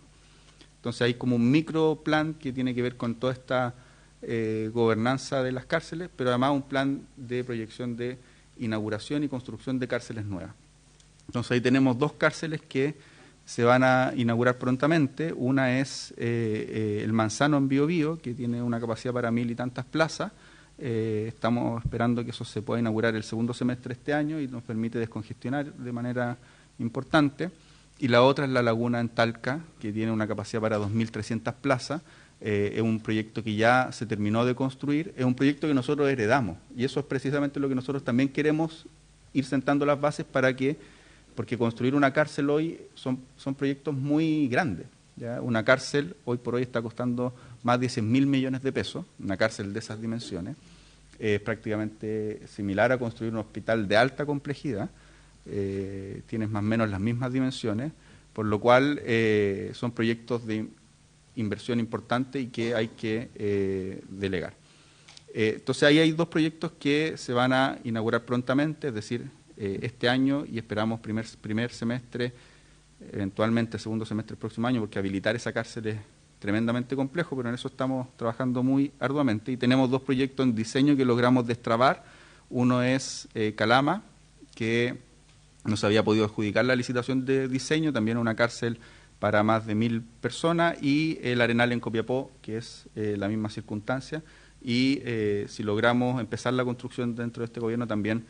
Entonces hay como un micro plan que tiene que ver con toda esta gobernanza de las cárceles, pero además un plan de proyección de inauguración y construcción de cárceles nuevas. Entonces ahí tenemos dos cárceles que se van a inaugurar prontamente. Una es el Manzano en Biobío, que tiene una capacidad para 1.000 y tantas plazas. Estamos esperando que eso se pueda inaugurar el segundo semestre de este año y nos permite descongestionar de manera importante. Y la otra es la Laguna en Talca, que tiene una capacidad para 2.300 plazas. Es un proyecto que ya se terminó de construir, es un proyecto que nosotros heredamos. Y eso es precisamente lo que nosotros también queremos ir sentando las bases para que, porque construir una cárcel hoy son proyectos muy grandes. ¿Ya? Una cárcel hoy por hoy está costando más de 100.000 millones de pesos, una cárcel de esas dimensiones. Es prácticamente similar a construir un hospital de alta complejidad. Tienes más o menos las mismas dimensiones, por lo cual son proyectos de inversión importante y que hay que delegar. Entonces ahí hay dos proyectos que se van a inaugurar prontamente, es decir, este año y esperamos primer semestre, eventualmente segundo semestre del próximo año, porque habilitar esa cárcel es tremendamente complejo, pero en eso estamos trabajando muy arduamente y tenemos dos proyectos en diseño que logramos destrabar. Uno es Calama, que no se había podido adjudicar la licitación de diseño, también una cárcel para más de 1.000 personas, y el Arenal en Copiapó, que es la misma circunstancia, y si logramos empezar la construcción dentro de este gobierno también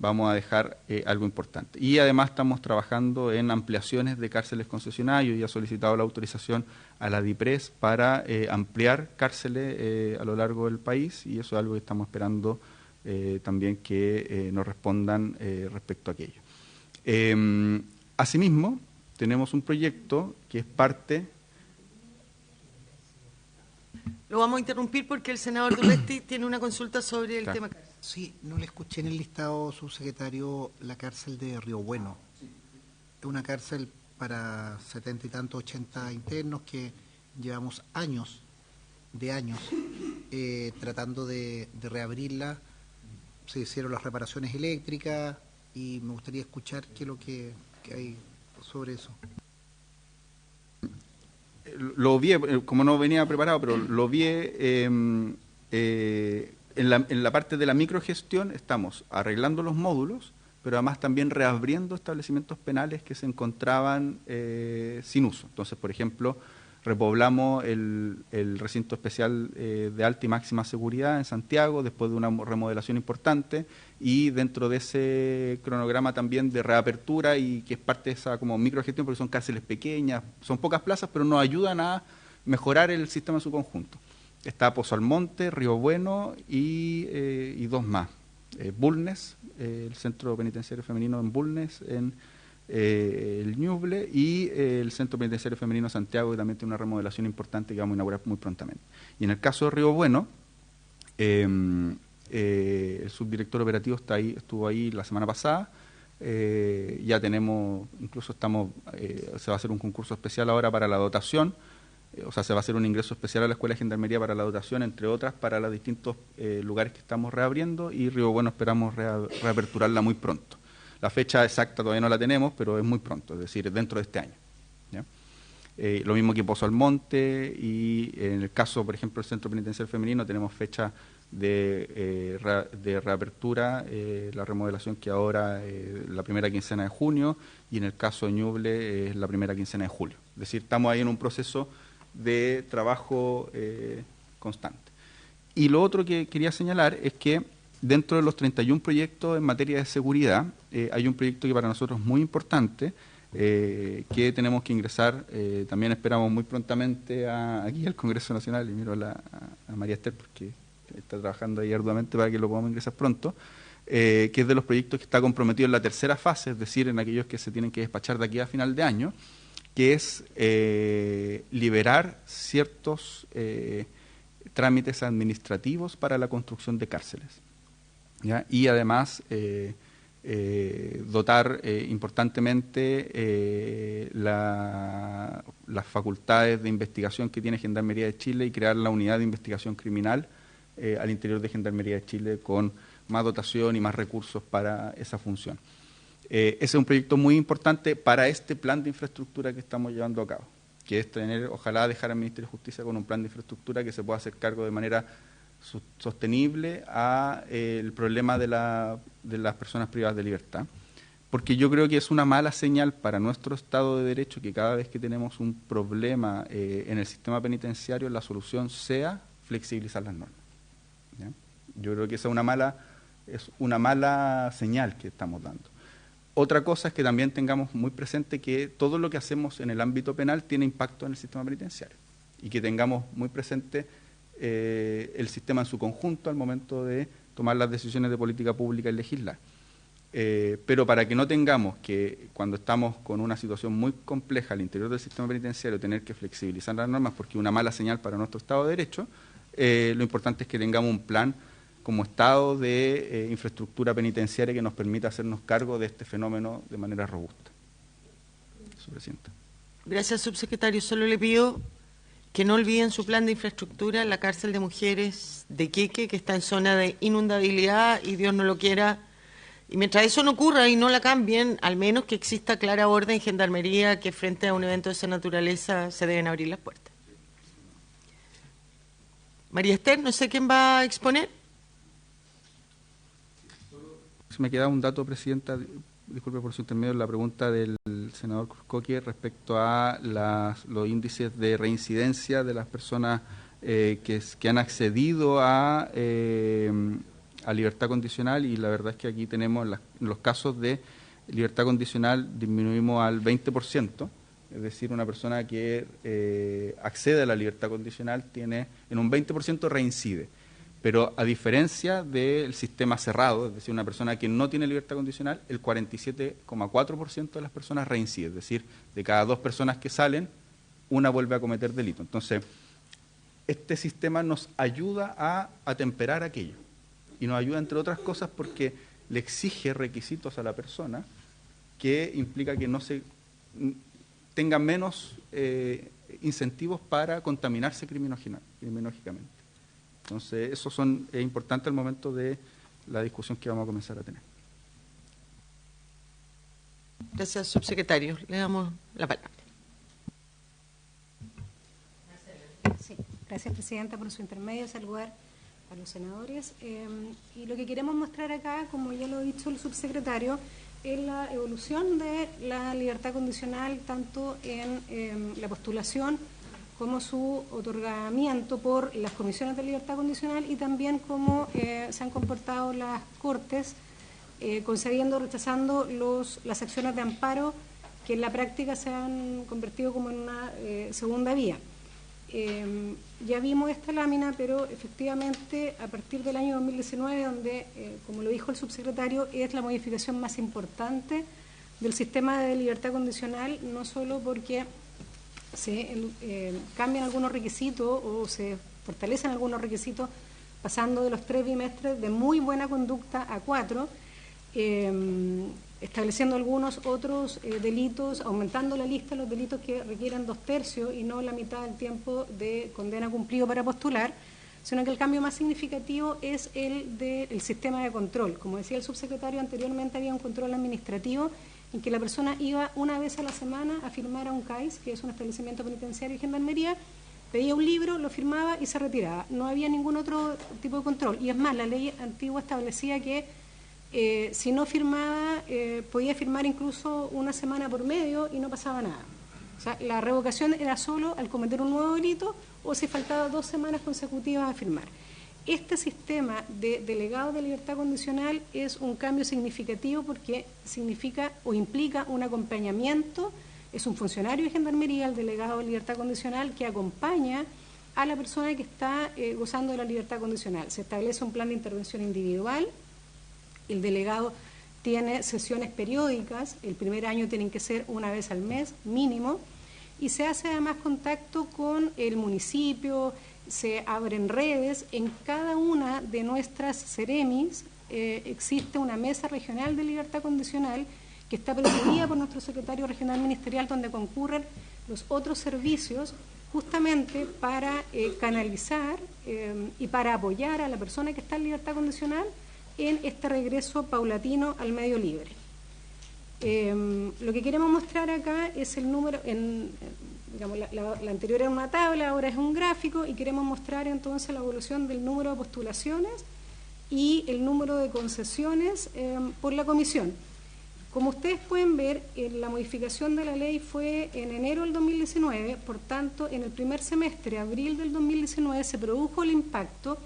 vamos a dejar algo importante. Y además estamos trabajando en ampliaciones de cárceles concesionarias y ha solicitado la autorización a la DIPRES para ampliar cárceles a lo largo del país, y eso es algo que estamos esperando también que nos respondan respecto a aquello. Asimismo, tenemos un proyecto que es parte... Lo vamos a interrumpir porque el senador Durresti tiene una consulta sobre el tema. Sí, no le escuché en el listado, subsecretario, la cárcel de Río Bueno. Es una cárcel para 70 y tantos, 80 internos que llevamos años tratando de reabrirla. Se hicieron las reparaciones eléctricas y me gustaría escuchar qué es lo que hay sobre eso. Lo vi, como no venía preparado, pero lo vi en la parte de la microgestión. Estamos arreglando los módulos, pero además también reabriendo establecimientos penales que se encontraban sin uso. Entonces, por ejemplo, repoblamos el recinto especial de alta y máxima seguridad en Santiago después de una remodelación importante, y dentro de ese cronograma también de reapertura, y que es parte de esa como microgestión, porque son cárceles pequeñas, son pocas plazas, pero nos ayudan a mejorar el sistema en su conjunto. Está Pozo Almonte, Río Bueno y dos más. Bulnes, el Centro Penitenciario Femenino en Bulnes, en el Ñuble, y el Centro Penitenciario Femenino Santiago, que también tiene una remodelación importante que vamos a inaugurar muy prontamente. Y en el caso de Río Bueno, el subdirector operativo estuvo ahí la semana pasada. Ya tenemos, incluso se va a hacer un concurso especial ahora para la dotación. O sea, se va a hacer un ingreso especial a la Escuela de Gendarmería para la dotación, entre otras, para los distintos lugares que estamos reabriendo, y Río Bueno esperamos reaperturarla muy pronto. La fecha exacta todavía no la tenemos, pero es muy pronto, es decir, dentro de este año, ¿ya? Lo mismo que Pozo Almonte, y en el caso, por ejemplo, del Centro Penitenciario Femenino, tenemos fecha de reapertura, la remodelación que ahora la primera quincena de junio, y en el caso de Ñuble es la primera quincena de julio. Es decir, estamos ahí en un proceso de trabajo constante. Y lo otro que quería señalar es que dentro de los 31 proyectos en materia de seguridad, hay un proyecto que para nosotros es muy importante, que tenemos que ingresar, también esperamos muy prontamente aquí al Congreso Nacional, y miro a María Esther porque está trabajando ahí arduamente para que lo podamos ingresar pronto, que es de los proyectos que está comprometido en la tercera fase, es decir, en aquellos que se tienen que despachar de aquí a final de año, que es liberar ciertos trámites administrativos para la construcción de cárceles, ¿ya? Y además dotar importantemente las facultades de investigación que tiene Gendarmería de Chile, y crear la unidad de investigación criminal al interior de Gendarmería de Chile, con más dotación y más recursos para esa función. Ese es un proyecto muy importante para este plan de infraestructura que estamos llevando a cabo, que es ojalá dejar al Ministerio de Justicia con un plan de infraestructura que se pueda hacer cargo de manera sostenible a el problema de las personas privadas de libertad, porque yo creo que es una mala señal para nuestro Estado de Derecho que cada vez que tenemos un problema en el sistema penitenciario, la solución sea flexibilizar las normas, ¿ya? Yo creo que esa es una mala señal que estamos dando. Otra cosa es que también tengamos muy presente que todo lo que hacemos en el ámbito penal tiene impacto en el sistema penitenciario, y que tengamos muy presente el sistema en su conjunto al momento de tomar las decisiones de política pública y legislar. Pero para que no tengamos que, cuando estamos con una situación muy compleja al interior del sistema penitenciario, tener que flexibilizar las normas porque es una mala señal para nuestro Estado de Derecho, lo importante es que tengamos un plan como Estado de infraestructura penitenciaria que nos permita hacernos cargo de este fenómeno de manera robusta. Señora Presidenta. Gracias, subsecretario. Solo le pido que no olviden su plan de infraestructura, la cárcel de mujeres de Queque, que está en zona de inundabilidad, y Dios no lo quiera. Y mientras eso no ocurra y no la cambien, al menos que exista clara orden en Gendarmería que frente a un evento de esa naturaleza se deben abrir las puertas. María Esther, no sé quién va a exponer. Me queda un dato, Presidenta, disculpe por su intermedio, la pregunta del senador Cruzcoque respecto a los índices de reincidencia de las personas que han accedido a a libertad condicional, y la verdad es que aquí tenemos los casos de libertad condicional disminuimos al 20%, es decir, una persona que accede a la libertad condicional tiene en un 20% reincide. Pero a diferencia del sistema cerrado, es decir, una persona que no tiene libertad condicional, el 47,4% de las personas reincide, es decir, de cada 2 personas que salen, una vuelve a cometer delito. Entonces, este sistema nos ayuda a atemperar aquello, y nos ayuda, entre otras cosas, porque le exige requisitos a la persona que implica que no se tenga menos incentivos para contaminarse criminológicamente. Entonces, eso es importante al momento de la discusión que vamos a comenzar a tener. Gracias, subsecretario. Le damos la palabra. Sí, gracias, presidenta, por su intermedio. Saludar a los senadores. Y lo que queremos mostrar acá, como ya lo ha dicho el subsecretario, es la evolución de la libertad condicional, tanto en la postulación como su otorgamiento por las comisiones de libertad condicional, y también cómo se han comportado las Cortes concediendo o rechazando las acciones de amparo, que en la práctica se han convertido como en una segunda vía. Ya vimos esta lámina, pero efectivamente a partir del año 2019, donde, como lo dijo el subsecretario, es la modificación más importante del sistema de libertad condicional, no solo porque se cambian algunos requisitos o se fortalecen algunos requisitos, pasando de los 3 bimestres de muy buena conducta a 4, estableciendo algunos otros delitos, aumentando la lista de los delitos que requieran 2/3 y no la mitad del tiempo de condena cumplido para postular, sino que el cambio más significativo es el del sistema de control. Como decía el subsecretario, anteriormente había un control administrativo en que la persona iba una vez a la semana a firmar a un CAIS, que es un establecimiento penitenciario y gendarmería, pedía un libro, lo firmaba y se retiraba. No había ningún otro tipo de control. Y es más, la ley antigua establecía que si no firmaba, podía firmar incluso una semana por medio y no pasaba nada. O sea, la revocación era solo al cometer un nuevo delito o si faltaba 2 semanas consecutivas a firmar. Este sistema de delegado de libertad condicional es un cambio significativo porque significa o implica un acompañamiento, es un funcionario de gendarmería, el delegado de libertad condicional, que acompaña a la persona que está gozando de la libertad condicional. Se establece un plan de intervención individual, el delegado tiene sesiones periódicas, el primer año tienen que ser una vez al mes mínimo, y se hace además contacto con el municipio, se abren redes. En cada una de nuestras seremis existe una mesa regional de libertad condicional que está presidida por nuestro secretario regional ministerial, donde concurren los otros servicios justamente para canalizar y para apoyar a la persona que está en libertad condicional en este regreso paulatino al medio libre. Lo que queremos mostrar acá es el número, digamos, la anterior era una tabla, ahora es un gráfico, y queremos mostrar entonces la evolución del número de postulaciones y el número de concesiones por la comisión. Como ustedes pueden ver, la modificación de la ley fue en enero del 2019, por tanto, en el primer semestre, abril del 2019, se produjo el impacto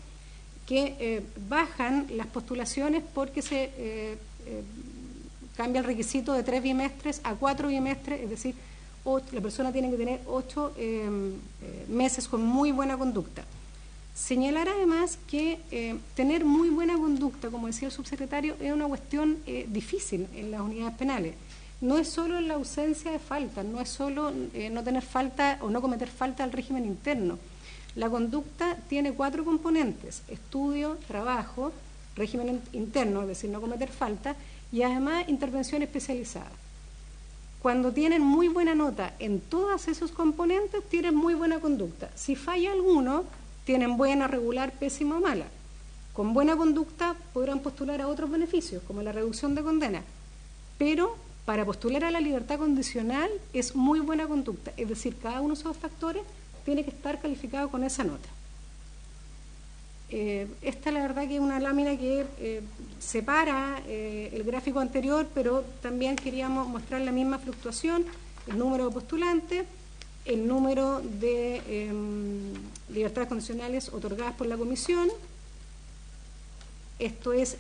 que bajan las postulaciones porque se cambia el requisito de 3 bimestres a 4 bimestres, es decir, la persona tiene que tener 8 meses con muy buena conducta. Señalar además que tener muy buena conducta, como decía el subsecretario, es una cuestión difícil en las unidades penales. No es solo la ausencia de falta, no es solo no tener falta o no cometer falta al régimen interno. La conducta tiene 4 componentes: estudio, trabajo, régimen interno, es decir, no cometer falta, y además intervención especializada. Cuando tienen muy buena nota en todos esos componentes, tienen muy buena conducta. Si falla alguno, tienen buena, regular, pésima o mala. Con buena conducta podrán postular a otros beneficios, como la reducción de condena. Pero para postular a la libertad condicional es muy buena conducta. Es decir, cada uno de esos factores tiene que estar calificado con esa nota. Esta la verdad que es una lámina que separa el gráfico anterior, pero también queríamos mostrar la misma fluctuación, el número de postulantes, el número de libertades condicionales otorgadas por la comisión Esto es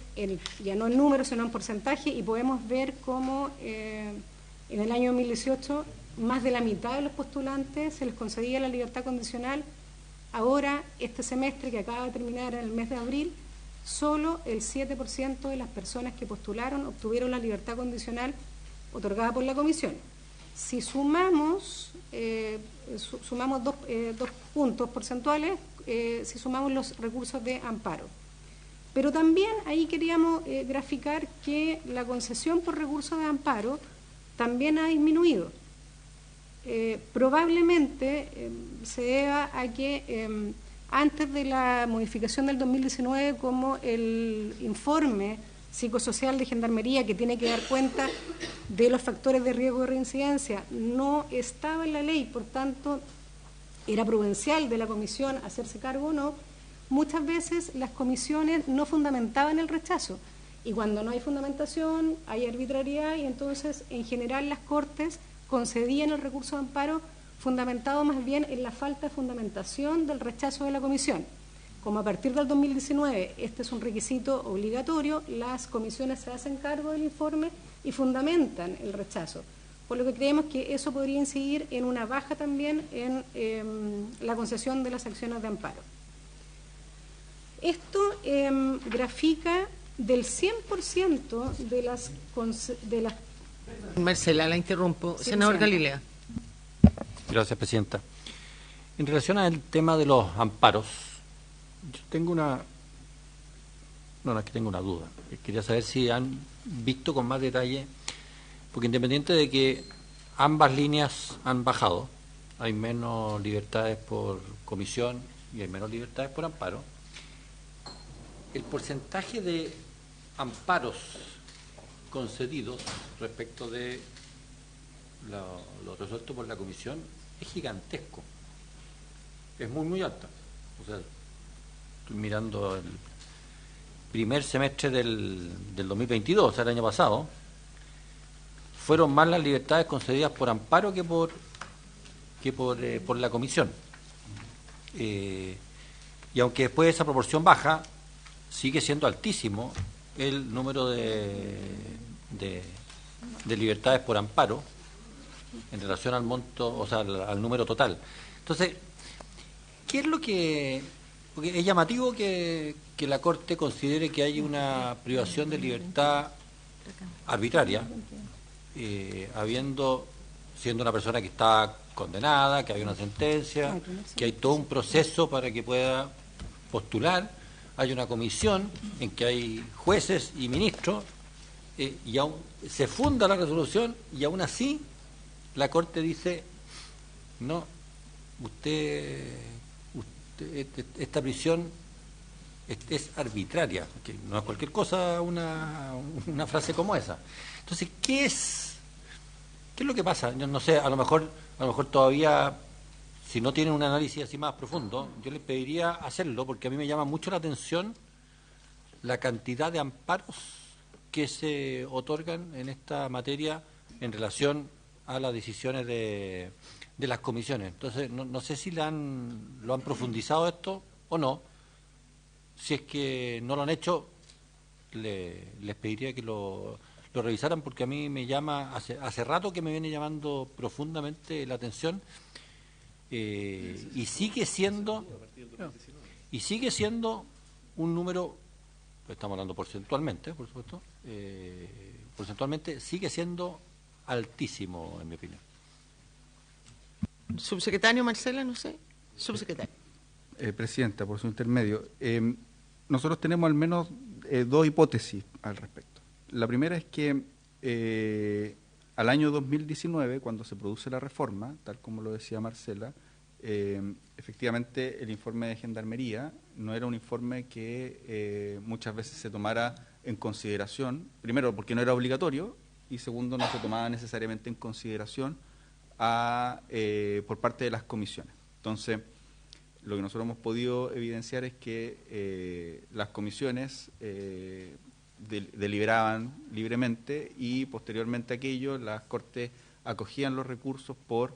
ya no en números, sino en porcentaje, y podemos ver cómo en el año 2018 más de la mitad de los postulantes se les concedía la libertad condicional. Ahora, este semestre que acaba de terminar en el mes de abril, solo el 7% de las personas que postularon obtuvieron la libertad condicional otorgada por la comisión. Si sumamos, dos puntos porcentuales, si sumamos los recursos de amparo. Pero también ahí queríamos graficar que la concesión por recursos de amparo también ha disminuido. Probablemente se deba a que antes de la modificación del 2019, como el informe psicosocial de Gendarmería, que tiene que dar cuenta de los factores de riesgo de reincidencia, no estaba en la ley, por tanto, era prudencial de la comisión hacerse cargo o no, muchas veces las comisiones no fundamentaban el rechazo. Y cuando no hay fundamentación, hay arbitrariedad, y entonces, en general, las Cortes concedían el recurso de amparo fundamentado más bien en la falta de fundamentación del rechazo de la comisión. Como a partir del 2019 este es un requisito obligatorio, las comisiones se hacen cargo del informe y fundamentan el rechazo. Por lo que creemos que eso podría incidir en una baja también en la concesión de las acciones de amparo. Esto grafica del 100% de las... Marcela, la interrumpo. Sí, Senador Presidenta. Galilea. Gracias, Presidenta. En relación al tema de los amparos, yo tengo una duda. Quería saber si han visto con más detalle, porque independiente de que ambas líneas han bajado, hay menos libertades por comisión y hay menos libertades por amparo, el porcentaje de amparos concedidos respecto de lo resuelto por la comisión es gigantesco, es muy alta. O sea, estoy mirando el primer semestre del 2022, o sea, el año pasado, fueron más las libertades concedidas por amparo que por la comisión. Y aunque después esa proporción baja, sigue siendo altísimo el número de libertades por amparo en relación al monto, o sea, al número total. Entonces, ¿qué es lo que...? Porque es llamativo que la Corte considere que hay una privación de libertad arbitraria, siendo una persona que está condenada, que hay una sentencia, que hay todo un proceso para que pueda postular, hay una comisión en que hay jueces y ministros, y aún se funda la resolución, y aún así la Corte dice, no, esta prisión es arbitraria, que no es cualquier cosa una frase como esa. Entonces, ¿qué es lo que pasa? Yo no sé, a lo mejor todavía, si no tienen un análisis así más profundo, yo les pediría hacerlo, porque a mí me llama mucho la atención la cantidad de amparos que se otorgan en esta materia en relación a las decisiones de las comisiones. Entonces, no sé si lo han profundizado esto o no. Si es que no lo han hecho, les pediría que lo revisaran, porque a mí me llama, hace rato que me viene llamando profundamente la atención, y sigue siendo un número, estamos hablando porcentualmente, por supuesto, porcentualmente sigue siendo altísimo, en mi opinión. Subsecretario Marcela, no sé. Subsecretario. Presidenta, por su intermedio, nosotros tenemos al menos dos hipótesis al respecto. La primera es que al año 2019, cuando se produce la reforma, tal como lo decía Marcela, efectivamente el informe de Gendarmería no era un informe que muchas veces se tomara en consideración, primero porque no era obligatorio, y segundo no se tomaba necesariamente en consideración por parte de las comisiones. Entonces, lo que nosotros hemos podido evidenciar es que las comisiones deliberaban libremente, y posteriormente a aquello las Cortes acogían los recursos por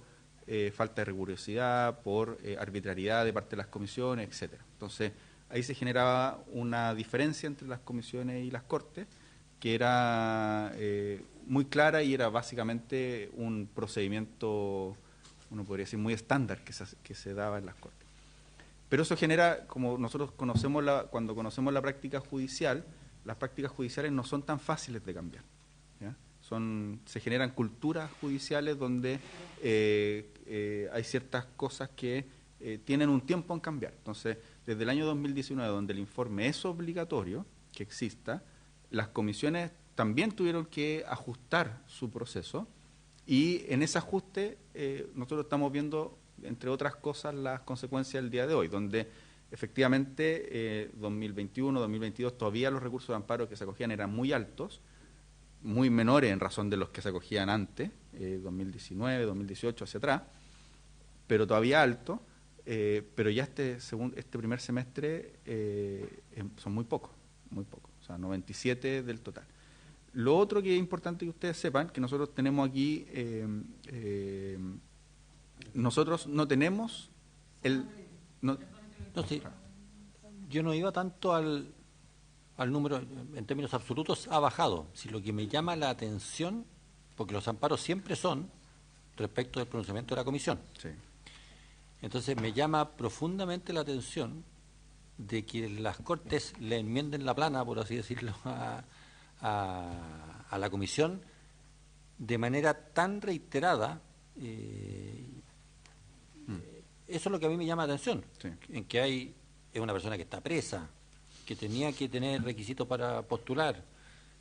falta de rigurosidad, por arbitrariedad de parte de las comisiones, etcétera. Entonces, ahí se generaba una diferencia entre las comisiones y las cortes, que era muy clara y era básicamente un procedimiento, uno podría decir, muy estándar que se daba en las cortes. Pero eso genera, como nosotros conocemos cuando conocemos la práctica judicial, las prácticas judiciales no son tan fáciles de cambiar, ¿ya? Se generan culturas judiciales donde hay ciertas cosas que tienen un tiempo en cambiar. Entonces, desde el año 2019, donde el informe es obligatorio que exista, las comisiones también tuvieron que ajustar su proceso, y en ese ajuste nosotros estamos viendo, entre otras cosas, las consecuencias del día de hoy, donde efectivamente 2021, 2022 todavía los recursos de amparo que se acogían eran muy altos, muy menores en razón de los que se acogían antes, 2019, 2018, hacia atrás, pero todavía altos, pero ya este primer semestre son muy pocos, o sea, 97 del total. Lo otro que es importante que ustedes sepan, que nosotros tenemos aquí, nosotros no tenemos sí. Yo no iba tanto al número, en términos absolutos ha bajado. Si lo que me llama la atención, porque los amparos siempre son respecto del pronunciamiento de la comisión. Sí. Entonces me llama profundamente la atención de que las Cortes le enmienden la plana, por así decirlo, a la comisión de manera tan reiterada. Eso es lo que a mí me llama la atención, sí. En que es una persona que está presa, que tenía que tener requisitos para postular,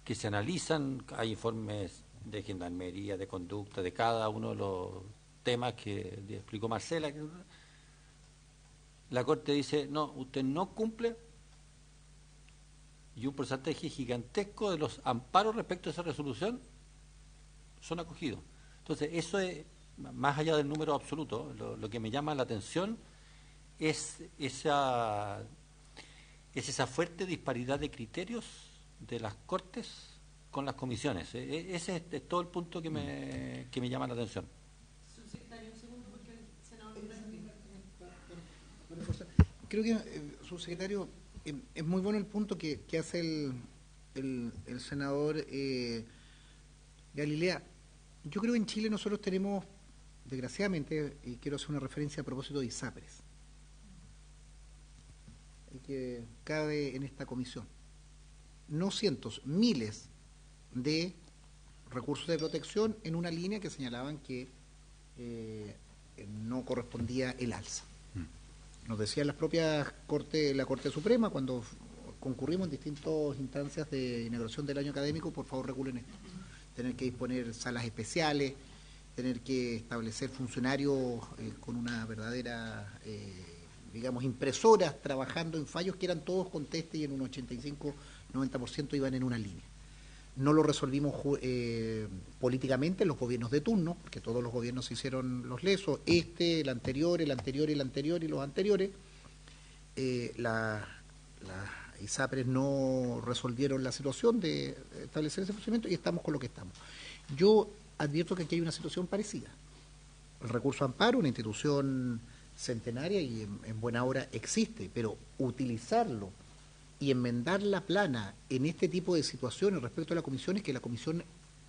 que se analizan, hay informes de gendarmería, de conducta, de cada uno de los temas que explicó Marcela. La Corte dice, no, usted no cumple, y un porcentaje gigantesco de los amparos respecto a esa resolución son acogidos. Entonces, eso es, más allá del número absoluto, lo que me llama la atención es esa fuerte disparidad de criterios de las Cortes con las comisiones. Ese es todo el punto que me llama la atención. Subsecretario, un segundo, porque el senador creo que, subsecretario, es muy bueno el punto que hace el senador Galilea. Yo creo que en Chile nosotros tenemos, desgraciadamente, y quiero hacer una referencia a propósito de ISAPRES, que cabe en esta comisión, no cientos, miles de recursos de protección en una línea que señalaban que no correspondía el alza. Nos decían las propias la Corte Suprema, cuando concurrimos en distintas instancias de inauguración del año académico, por favor regulen esto. Tener que disponer salas especiales, tener que establecer funcionarios con una verdadera, digamos, impresoras trabajando en fallos que eran todos con teste y en un 85-90% iban en una línea. No lo resolvimos políticamente en los gobiernos de turno, porque todos los gobiernos se hicieron los lesos, el anterior, el anterior, el anterior y los anteriores. Las ISAPRES no resolvieron la situación de establecer ese procedimiento y estamos con lo que estamos. Yo advierto que aquí hay una situación parecida. El recurso amparo, una institución centenaria y en buena hora existe, pero utilizarlo y enmendar la plana en este tipo de situaciones respecto a la comisión es que la comisión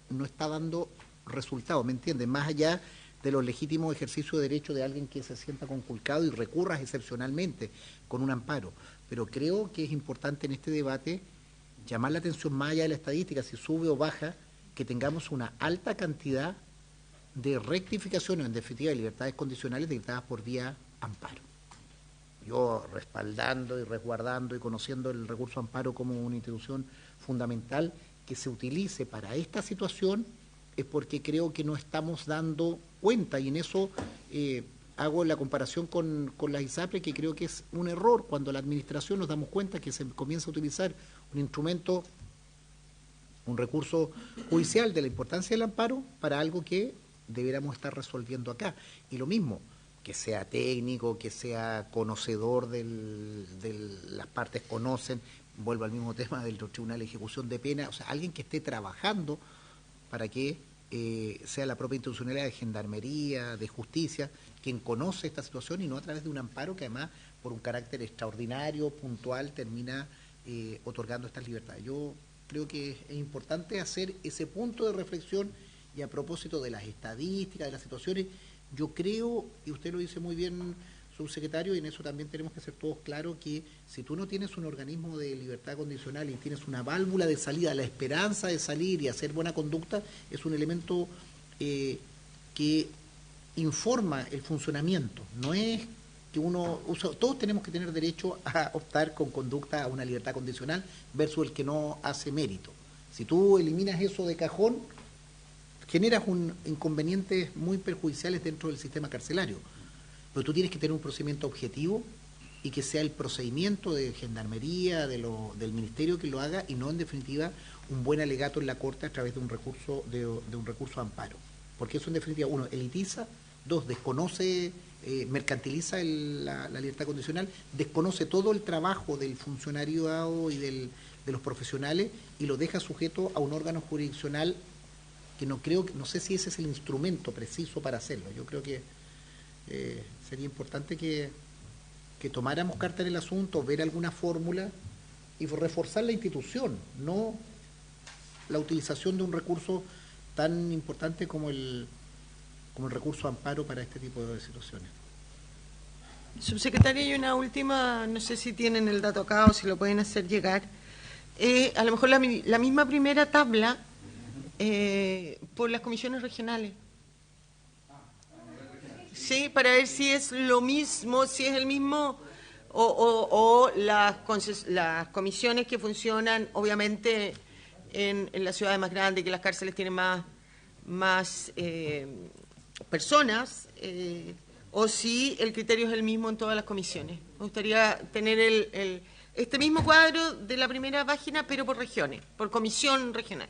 no está dando resultados, ¿me entienden? Más allá de los legítimos ejercicios de derecho de alguien que se sienta conculcado y recurra excepcionalmente con un amparo. Pero creo que es importante en este debate llamar la atención más allá de la estadística, si sube o baja, que tengamos una alta cantidad de rectificaciones, en definitiva de libertades condicionales dictadas por vía amparo. Yo respaldando y resguardando y conociendo el recurso amparo como una institución fundamental que se utilice para esta situación es porque creo que no estamos dando cuenta y en eso hago la comparación con la ISAPRE, que creo que es un error cuando la administración nos damos cuenta que se comienza a utilizar un instrumento, un recurso judicial de la importancia del amparo para algo que deberíamos estar resolviendo acá. Y lo mismo, que sea técnico, que sea conocedor de las partes conocen, vuelvo al mismo tema del Tribunal de Ejecución de Pena, o sea, alguien que esté trabajando para que sea la propia institucionalidad de Gendarmería, de Justicia, quien conoce esta situación y no a través de un amparo que además, por un carácter extraordinario, puntual, termina otorgando estas libertades. Yo creo que es importante hacer ese punto de reflexión y a propósito de las estadísticas, de las situaciones, yo creo, y usted lo dice muy bien, subsecretario, y en eso también tenemos que ser todos claros, que si tú no tienes un organismo de libertad condicional y tienes una válvula de salida, la esperanza de salir y hacer buena conducta, es un elemento que informa el funcionamiento, no es que uno usa, todos tenemos que tener derecho a optar con conducta a una libertad condicional versus el que no hace mérito. Si tú eliminas eso de cajón, generas inconvenientes muy perjudiciales dentro del sistema carcelario. Pero tú tienes que tener un procedimiento objetivo y que sea el procedimiento de Gendarmería, del Ministerio que lo haga y no, en definitiva, un buen alegato en la Corte a través de un recurso de un recurso de amparo. Porque eso, en definitiva, uno, elitiza, dos, desconoce, mercantiliza la libertad condicional, desconoce todo el trabajo del funcionariado y de los profesionales y lo deja sujeto a un órgano jurisdiccional que no sé si ese es el instrumento preciso para hacerlo. Yo creo que sería importante que tomáramos carta en el asunto, ver alguna fórmula y reforzar la institución, no la utilización de un recurso tan importante como el recurso amparo para este tipo de situaciones. Subsecretaria, hay una última, no sé si tienen el dato acá o si lo pueden hacer llegar. A lo mejor la misma primera tabla por las comisiones regionales. Sí, para ver si es lo mismo, si es el mismo o las comisiones que funcionan, obviamente, en las ciudades más grandes, que las cárceles tienen más personas, o si el criterio es el mismo en todas las comisiones. Me gustaría tener este mismo cuadro de la primera página, pero por regiones, por comisión regional.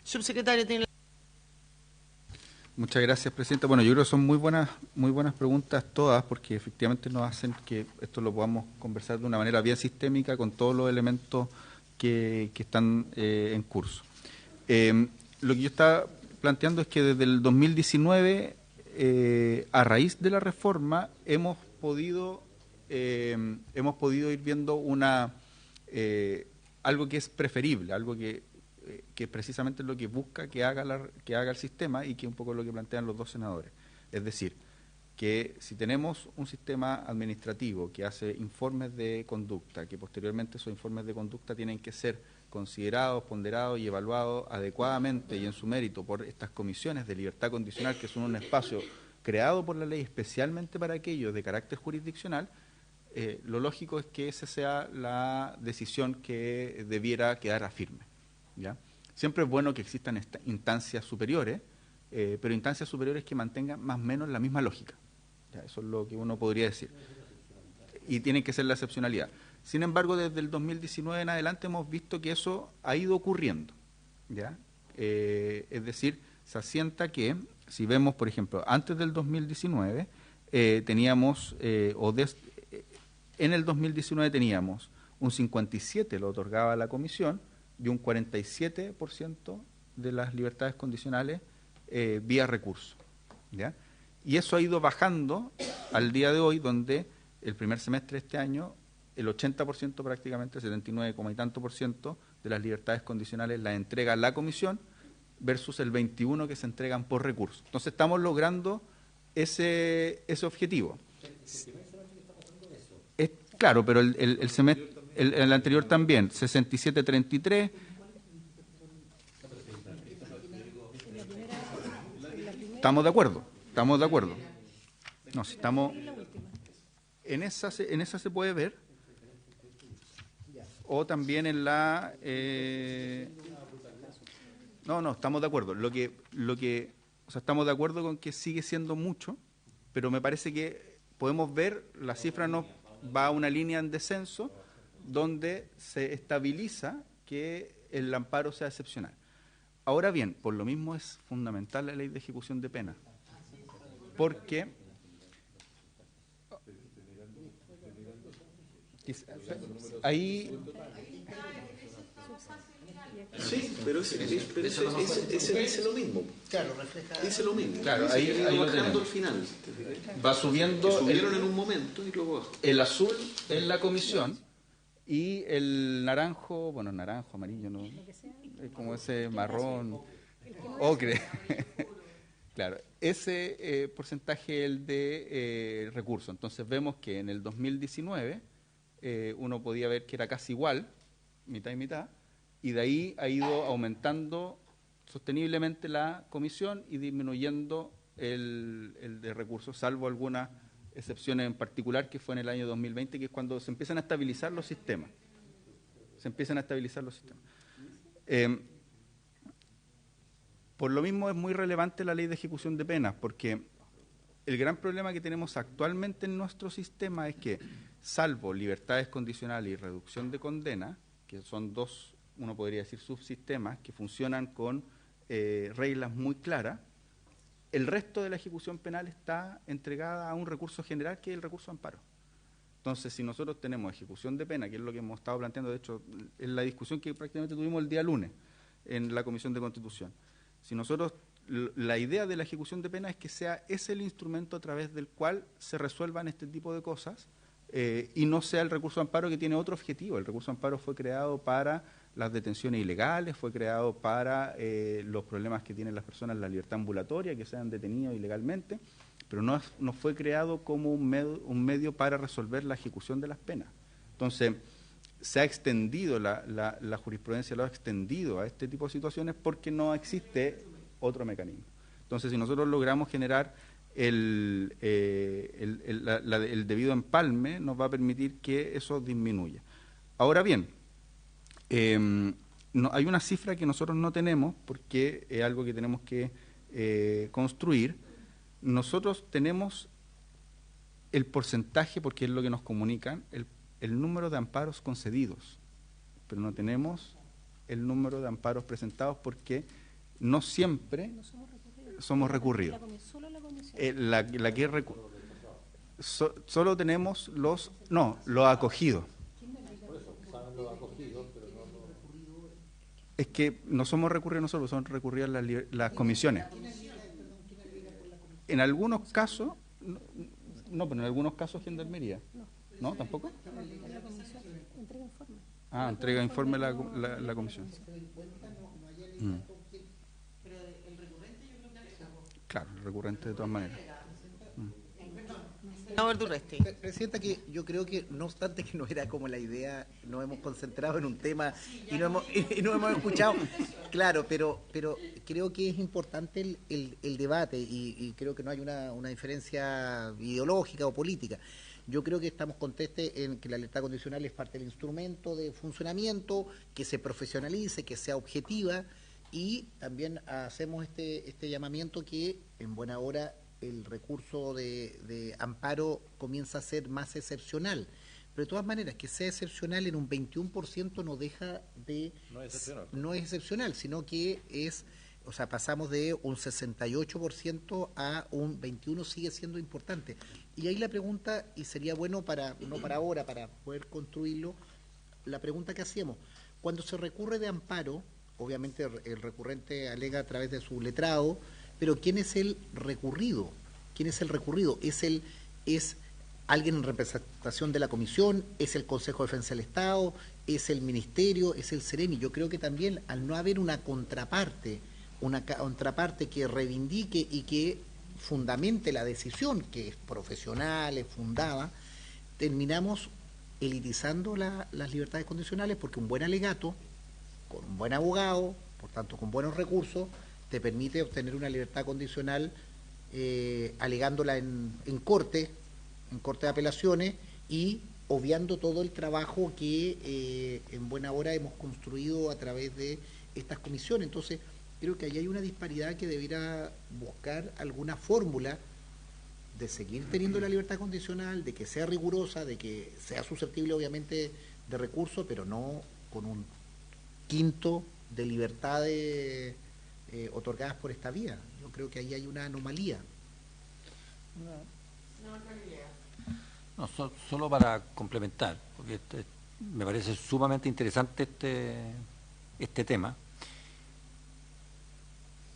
Subsecretario, tiene Muchas gracias, Presidenta. Bueno, yo creo que son muy buenas preguntas todas, porque efectivamente nos hacen que esto lo podamos conversar de una manera bien sistémica con todos los elementos que están en curso. Lo que yo estaba planteando es que desde el 2019, a raíz de la reforma, hemos podido ir viendo algo que es preferible, algo que precisamente es lo que busca que haga el sistema y que es un poco lo que plantean los dos senadores. Es decir, que si tenemos un sistema administrativo que hace informes de conducta, que posteriormente esos informes de conducta tienen que ser considerados, ponderados y evaluados adecuadamente y en su mérito por estas comisiones de libertad condicional, que son un espacio creado por la ley especialmente para aquellos de carácter jurisdiccional, lo lógico es que esa sea la decisión que debiera quedar firme. ¿Ya? Siempre es bueno que existan instancias superiores, pero instancias superiores que mantengan más o menos la misma lógica. ¿Ya? Eso es lo que uno podría decir. Y tienen que ser la excepcionalidad. Sin embargo, desde el 2019 en adelante hemos visto que eso ha ido ocurriendo. ¿Ya? Es decir, se asienta que, si vemos, por ejemplo, antes del 2019, teníamos, en el 2019 teníamos un 57% lo otorgaba la Comisión, y un 47% de las libertades condicionales vía recurso. ¿Ya? Y eso ha ido bajando al día de hoy, donde el primer semestre de este año, el 80% prácticamente, el 79, y tanto por ciento de las libertades condicionales las entrega la Comisión versus el 21% que se entregan por recurso. Entonces estamos logrando ese objetivo. Claro, pero el semestre... El anterior también, 67-33. Estamos de acuerdo. No, si estamos... En esa se puede ver. O también en la... No, estamos de acuerdo. O sea, estamos de acuerdo con que sigue siendo mucho, pero me parece que podemos ver, la cifra no va a una línea en descenso, donde se estabiliza que el amparo sea excepcional. Ahora bien, por lo mismo es fundamental la ley de ejecución de pena, porque ahí Sí, pero ese dice lo mismo. Claro, refleja. Dice lo mismo. Claro, Dice ahí que lo bajando tenemos. al final. Va subiendo Que subieron en un momento y luego bajó. el azul en la comisión y el naranjo, bueno, naranjo, amarillo, ¿no? Es como ese marrón, ocre. Claro, ese porcentaje es el de recursos. Entonces vemos que en el 2019 uno podía ver que era casi igual, mitad y mitad, y de ahí ha ido aumentando sosteniblemente la comisión y disminuyendo el de recursos, salvo algunas excepciones en particular, que fue en el año 2020, que es cuando se empiezan a estabilizar los sistemas. Por lo mismo es muy relevante la ley de ejecución de penas, porque el gran problema que tenemos actualmente en nuestro sistema es que, salvo libertades condicionales y reducción de condena, que son dos, uno podría decir, subsistemas que funcionan con reglas muy claras, el resto de la ejecución penal está entregada a un recurso general, que es el recurso de amparo. Entonces, si nosotros tenemos ejecución de pena, que es lo que hemos estado planteando, de hecho, en la discusión que prácticamente tuvimos el día lunes en la Comisión de Constitución, si nosotros, la idea de la ejecución de pena es que sea ese el instrumento a través del cual se resuelvan este tipo de cosas, y no sea el recurso de amparo, que tiene otro objetivo. El recurso de amparo fue creado para las detenciones ilegales, fue creado para los problemas que tienen las personas en la libertad ambulatoria, que sean detenidos ilegalmente, pero no fue creado como un medio para resolver la ejecución de las penas. Entonces, se ha extendido, la jurisprudencia lo ha extendido a este tipo de situaciones porque no existe otro mecanismo. Entonces, si nosotros logramos generar el debido empalme, nos va a permitir que eso disminuya. Ahora bien, hay una cifra que nosotros no tenemos, porque es algo que tenemos que construir. Nosotros tenemos el porcentaje, porque es lo que nos comunican, el número de amparos concedidos, pero no tenemos el número de amparos presentados, porque no siempre somos recurridos. Solo tenemos los acogidos. Es que no somos recurridos nosotros, son recurridas las comisiones. En algunos casos, no, pero en algunos casos Gendarmería. ¿No? ¿Tampoco? Entrega informe la comisión. Claro, el recurrente de todas maneras. Presidenta, que yo creo que, no obstante que no era como la idea, nos hemos concentrado en un tema y no hemos escuchado, claro, pero creo que es importante el debate, y creo que no hay una diferencia ideológica o política. Yo creo que estamos contestes en que la libertad condicional es parte del instrumento de funcionamiento, que se profesionalice, que sea objetiva, y también hacemos este llamamiento que en buena hora el recurso de amparo comienza a ser más excepcional. Pero de todas maneras, que sea excepcional en un 21% no deja de... No es excepcional, sino que es... O sea, pasamos de un 68% a un 21%, sigue siendo importante. Y ahí la pregunta, y sería bueno no para ahora, para poder construirlo, la pregunta que hacíamos, cuando se recurre de amparo, obviamente el recurrente alega a través de su letrado, pero ¿quién es el recurrido? ¿Quién es el recurrido? ¿Es alguien en representación de la comisión? ¿Es el Consejo de Defensa del Estado? ¿Es el Ministerio? ¿Es el Ceremi? Yo creo que también, al no haber una contraparte que reivindique y que fundamente la decisión, que es profesional, es fundada, terminamos elitizando las libertades condicionales, porque un buen alegato, con un buen abogado, por tanto con buenos recursos, te permite obtener una libertad condicional alegándola en corte de apelaciones, y obviando todo el trabajo que en buena hora hemos construido a través de estas comisiones. Entonces, creo que ahí hay una disparidad que debiera buscar alguna fórmula de seguir teniendo la libertad condicional, de que sea rigurosa, de que sea susceptible obviamente de recursos, pero no con un quinto de libertades otorgadas por esta vía. Yo creo que ahí hay una anomalía. No, solo para complementar, porque me parece sumamente interesante este tema.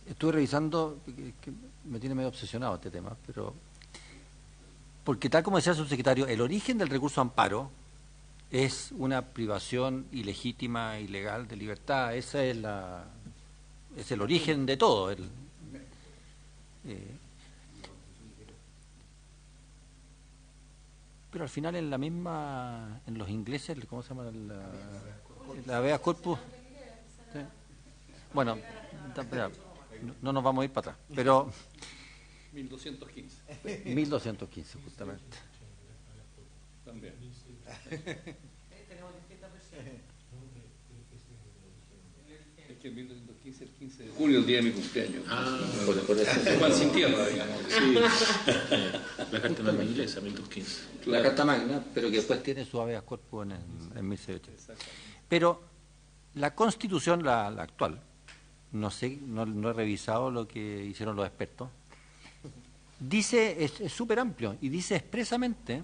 Estuve revisando, que me tiene medio obsesionado este tema, pero porque tal como decía el subsecretario, el origen del recurso amparo es una privación ilegítima, ilegal de libertad. Esa es el origen de todo. Pero al final en los ingleses, ¿cómo se llama? La habeas corpus. ¿Sí? Bueno, no nos vamos a ir para atrás, pero 1215. 1215, justamente. También. Es que en 1215 el 15 de junio, el día de mi cumpleaños. Por eso. Juan sin tierra, digamos. Sí. La carta magna inglesa, 1215. La carta magna, pero que después tiene su habeas corpus en 1680. Pero la Constitución, la actual, no sé, no he revisado lo que hicieron los expertos, dice, es súper amplio, y dice expresamente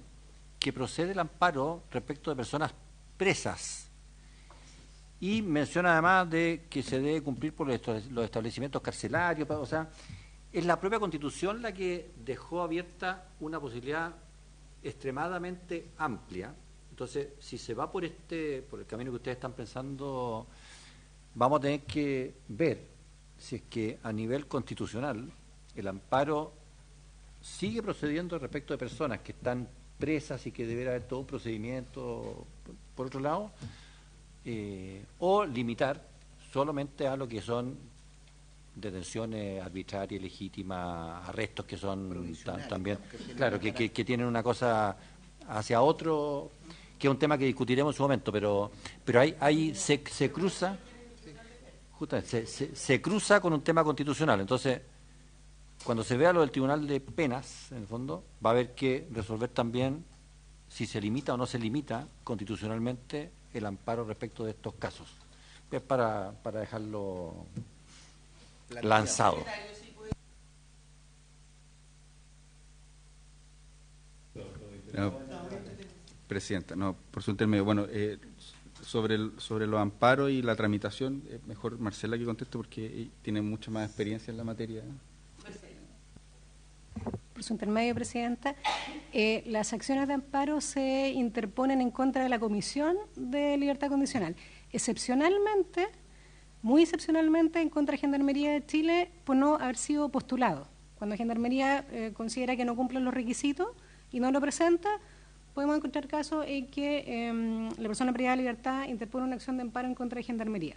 que procede el amparo respecto de personas presas, y menciona además de que se debe cumplir por los establecimientos carcelarios. O sea, es la propia Constitución la que dejó abierta una posibilidad extremadamente amplia. Entonces, si se va por el camino que ustedes están pensando, vamos a tener que ver si es que a nivel constitucional el amparo sigue procediendo respecto de personas que están presas y que deberá haber todo un procedimiento por otro lado, o limitar solamente a lo que son detenciones arbitrarias, ilegítimas, arrestos que son también, claro, que tienen una cosa hacia otro, que es un tema que discutiremos en su momento, pero ahí se cruza, justamente, se cruza con un tema constitucional. Entonces, cuando se vea lo del Tribunal de Penas, en el fondo, va a haber que resolver también si se limita o no se limita constitucionalmente el amparo respecto de estos casos. Es para dejarlo lanzado. No, Presidenta, no, por su intermedio. Bueno, sobre los amparos y la tramitación, mejor Marcela que conteste porque tiene mucha más experiencia en la materia. Por su intermedio, Presidenta, las acciones de amparo se interponen en contra de la Comisión de Libertad Condicional. Excepcionalmente, muy excepcionalmente, en contra de Gendarmería de Chile por no haber sido postulado. Cuando Gendarmería considera que no cumplen los requisitos y no lo presenta, podemos encontrar casos en que la persona privada de libertad interpone una acción de amparo en contra de Gendarmería.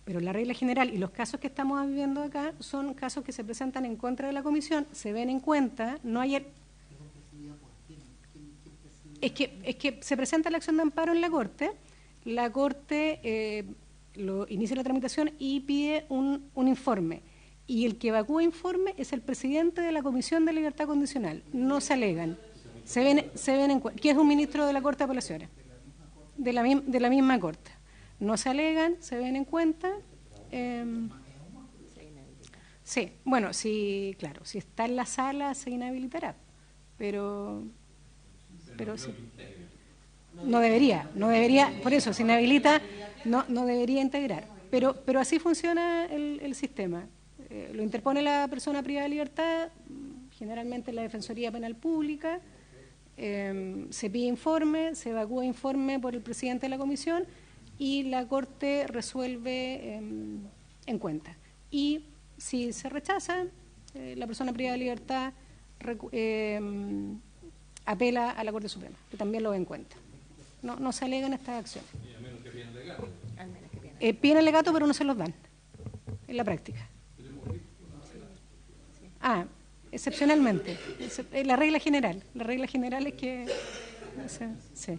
Pero la regla general y los casos que estamos viviendo acá son casos que se presentan en contra de la Comisión, se ven en cuenta, no hay... Es que se presenta la acción de amparo en la Corte lo inicia la tramitación y pide un informe. Y el que evacúa informe es el presidente de la Comisión de Libertad Condicional. No se alegan. Se ven en cuenta, que es un ministro de la Corte de Apelaciones, de la misma Corte. No se alegan, se ven en cuenta. Sí, bueno, sí, claro, si está en la sala se inhabilitará, pero sí. No debería, por eso, se inhabilita, no debería integrar. Pero así funciona el sistema. Lo interpone la persona privada de libertad, generalmente la Defensoría Penal Pública, se pide informe, se evacúa informe por el presidente de la Comisión y la Corte resuelve en cuenta. Y si se rechaza, la persona privada de libertad apela a la Corte Suprema, que también lo ve en cuenta. No se alegan estas acciones. Y a menos que piden legato. Piden el legato, pero no se los dan, en la práctica. Excepcionalmente. La regla general es que... Sí.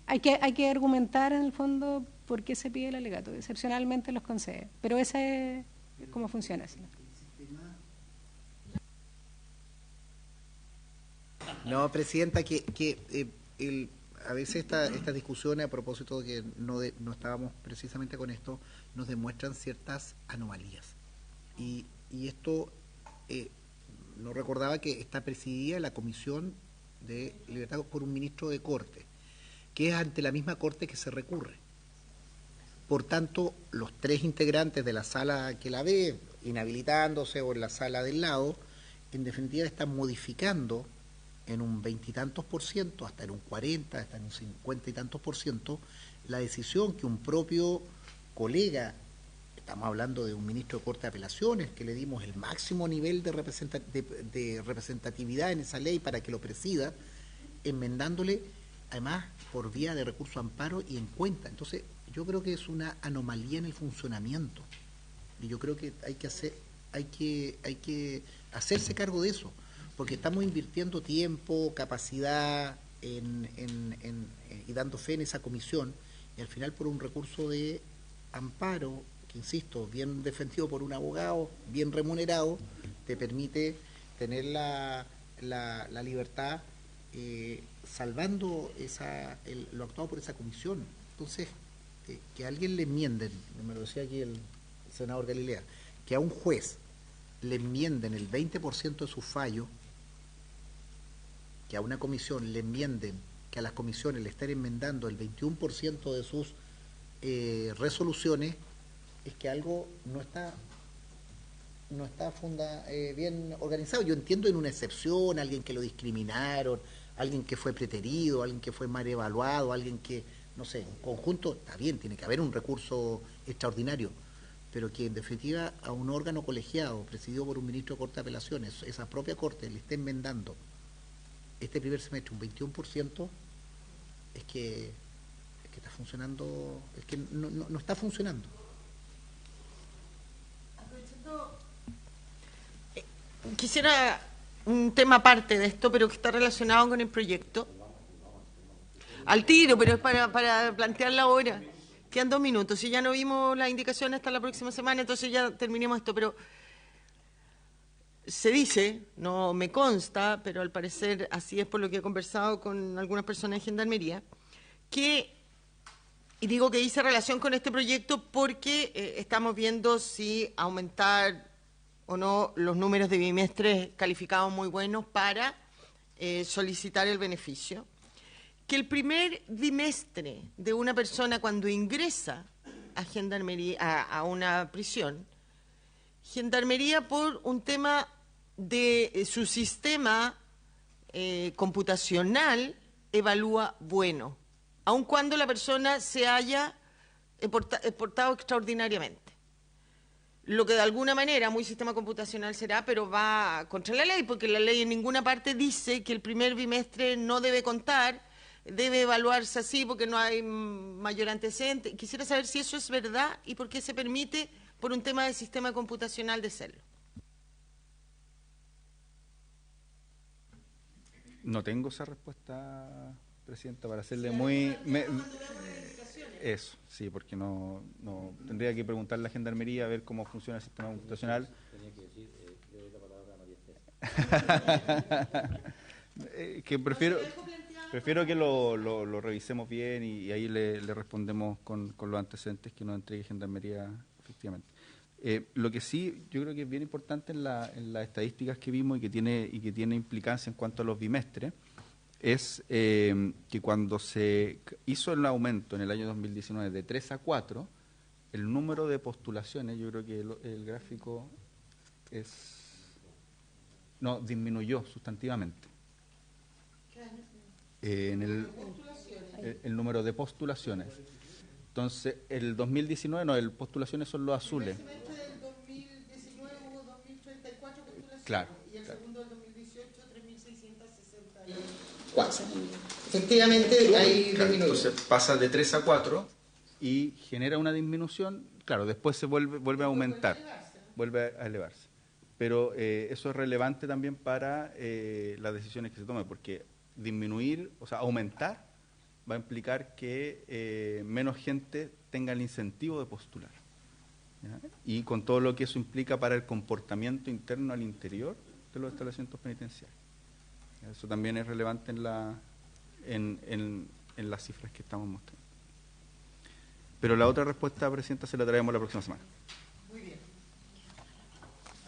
Hay que argumentar en el fondo por qué se pide el alegato. Excepcionalmente los concede. Pero ese es cómo funciona. ¿Sí? No, Presidenta, a veces estas discusiones, a propósito de que no estábamos precisamente con esto, nos demuestran ciertas anomalías. Y esto, no recordaba que está presidida la Comisión de Libertad por un ministro de Corte, que es ante la misma Corte que se recurre. Por tanto, los 3 integrantes de la sala que la ve, inhabilitándose o en la sala del lado, en definitiva están modificando en un 20 y tantos %, hasta en un 40, hasta en un 50 y tantos %, la decisión que un propio colega, estamos hablando de un ministro de Corte de Apelaciones, que le dimos el máximo nivel de representatividad en esa ley para que lo presida, enmendándole, además, por vía de recurso amparo y en cuenta. Entonces, yo creo que es una anomalía en el funcionamiento. Y yo creo que hay que hacerse cargo de eso, porque estamos invirtiendo tiempo, capacidad y dando fe en esa comisión, y al final por un recurso de amparo, que insisto, bien defendido por un abogado, bien remunerado, te permite tener la libertad salvando lo actuado por esa comisión. Entonces, que a alguien le enmienden, me lo decía aquí el senador Galilea, que a un juez le enmienden el 20% de sus fallos, que a una comisión le enmienden, que a las comisiones le estén enmendando el 21% de sus resoluciones, es que algo no está bien organizado. Yo entiendo en una excepción, alguien que lo discriminaron, alguien que fue preterido, alguien que fue mal evaluado, alguien que, no sé, en conjunto, está bien, tiene que haber un recurso extraordinario, pero que en definitiva a un órgano colegiado, presidido por un ministro de Corte de Apelaciones, esa propia Corte le esté enmendando este primer semestre un 21%, es que está funcionando, es que no está funcionando. Quisiera un tema aparte de esto, pero que está relacionado con el proyecto. Al tiro, pero es para plantearla ahora. Quedan 2 minutos. Si ya no vimos las indicaciones hasta la próxima semana, entonces ya terminemos esto. Pero se dice, no me consta, pero al parecer así es por lo que he conversado con algunas personas de Gendarmería, y digo que hice relación con este proyecto porque estamos viendo si aumentar o no los números de bimestres calificados muy buenos para solicitar el beneficio. Que el primer bimestre de una persona cuando ingresa a Gendarmería, a una prisión, Gendarmería por un tema de su sistema computacional evalúa bueno, aun cuando la persona se haya portado extraordinariamente. Lo que de alguna manera, muy sistema computacional será, pero va contra la ley, porque la ley en ninguna parte dice que el primer bimestre no debe contar, debe evaluarse así porque no hay mayor antecedente. Quisiera saber si eso es verdad y por qué se permite por un tema de sistema computacional de serlo. No tengo esa respuesta, Presidenta, para hacerle muy... Eso, sí, porque no tendría que preguntarle a la Gendarmería a ver cómo funciona el sistema computacional. Tenía que decir, le doy la palabra a María Esther. Que prefiero que lo revisemos bien y ahí le respondemos con los antecedentes que nos entregue Gendarmería, efectivamente. Lo que sí, yo creo que es bien importante en las estadísticas que vimos y que tiene implicancia en cuanto a los bimestres, es que cuando se hizo el aumento en el año 2019 de 3 a 4, el número de postulaciones, yo creo que el gráfico disminuyó sustantivamente. En el número de postulaciones. Entonces, el 2019, el postulaciones son los azules. En el semestre del 2019 hubo 2.034 postulaciones. Claro. Y el segundo del 2018, 3.664. Efectivamente, ahí disminuyó. Entonces, pasa de 3 a 4 y genera una disminución. Claro, después se vuelve a aumentar. Vuelve a elevarse. Pero eso es relevante también para las decisiones que se tomen, porque disminuir, o sea, aumentar, va a implicar que menos gente tenga el incentivo de postular, ¿ya? Y con todo lo que eso implica para el comportamiento interno al interior de los establecimientos penitenciarios. Eso también es relevante en las cifras que estamos mostrando. Pero la otra respuesta, Presidenta, se la traemos la próxima semana. Muy bien.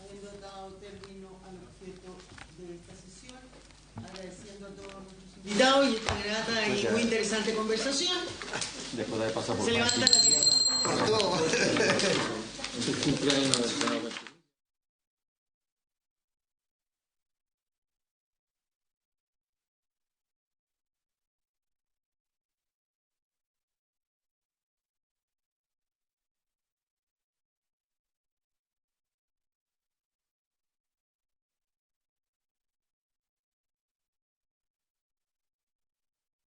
Habiendo dado término al objeto de esta sesión, agradeciendo a todos nuestros invitados y esta grata y muy interesante conversación. Después de pasar por se levanta la sesión. Por todo. El cumpleaños del senador.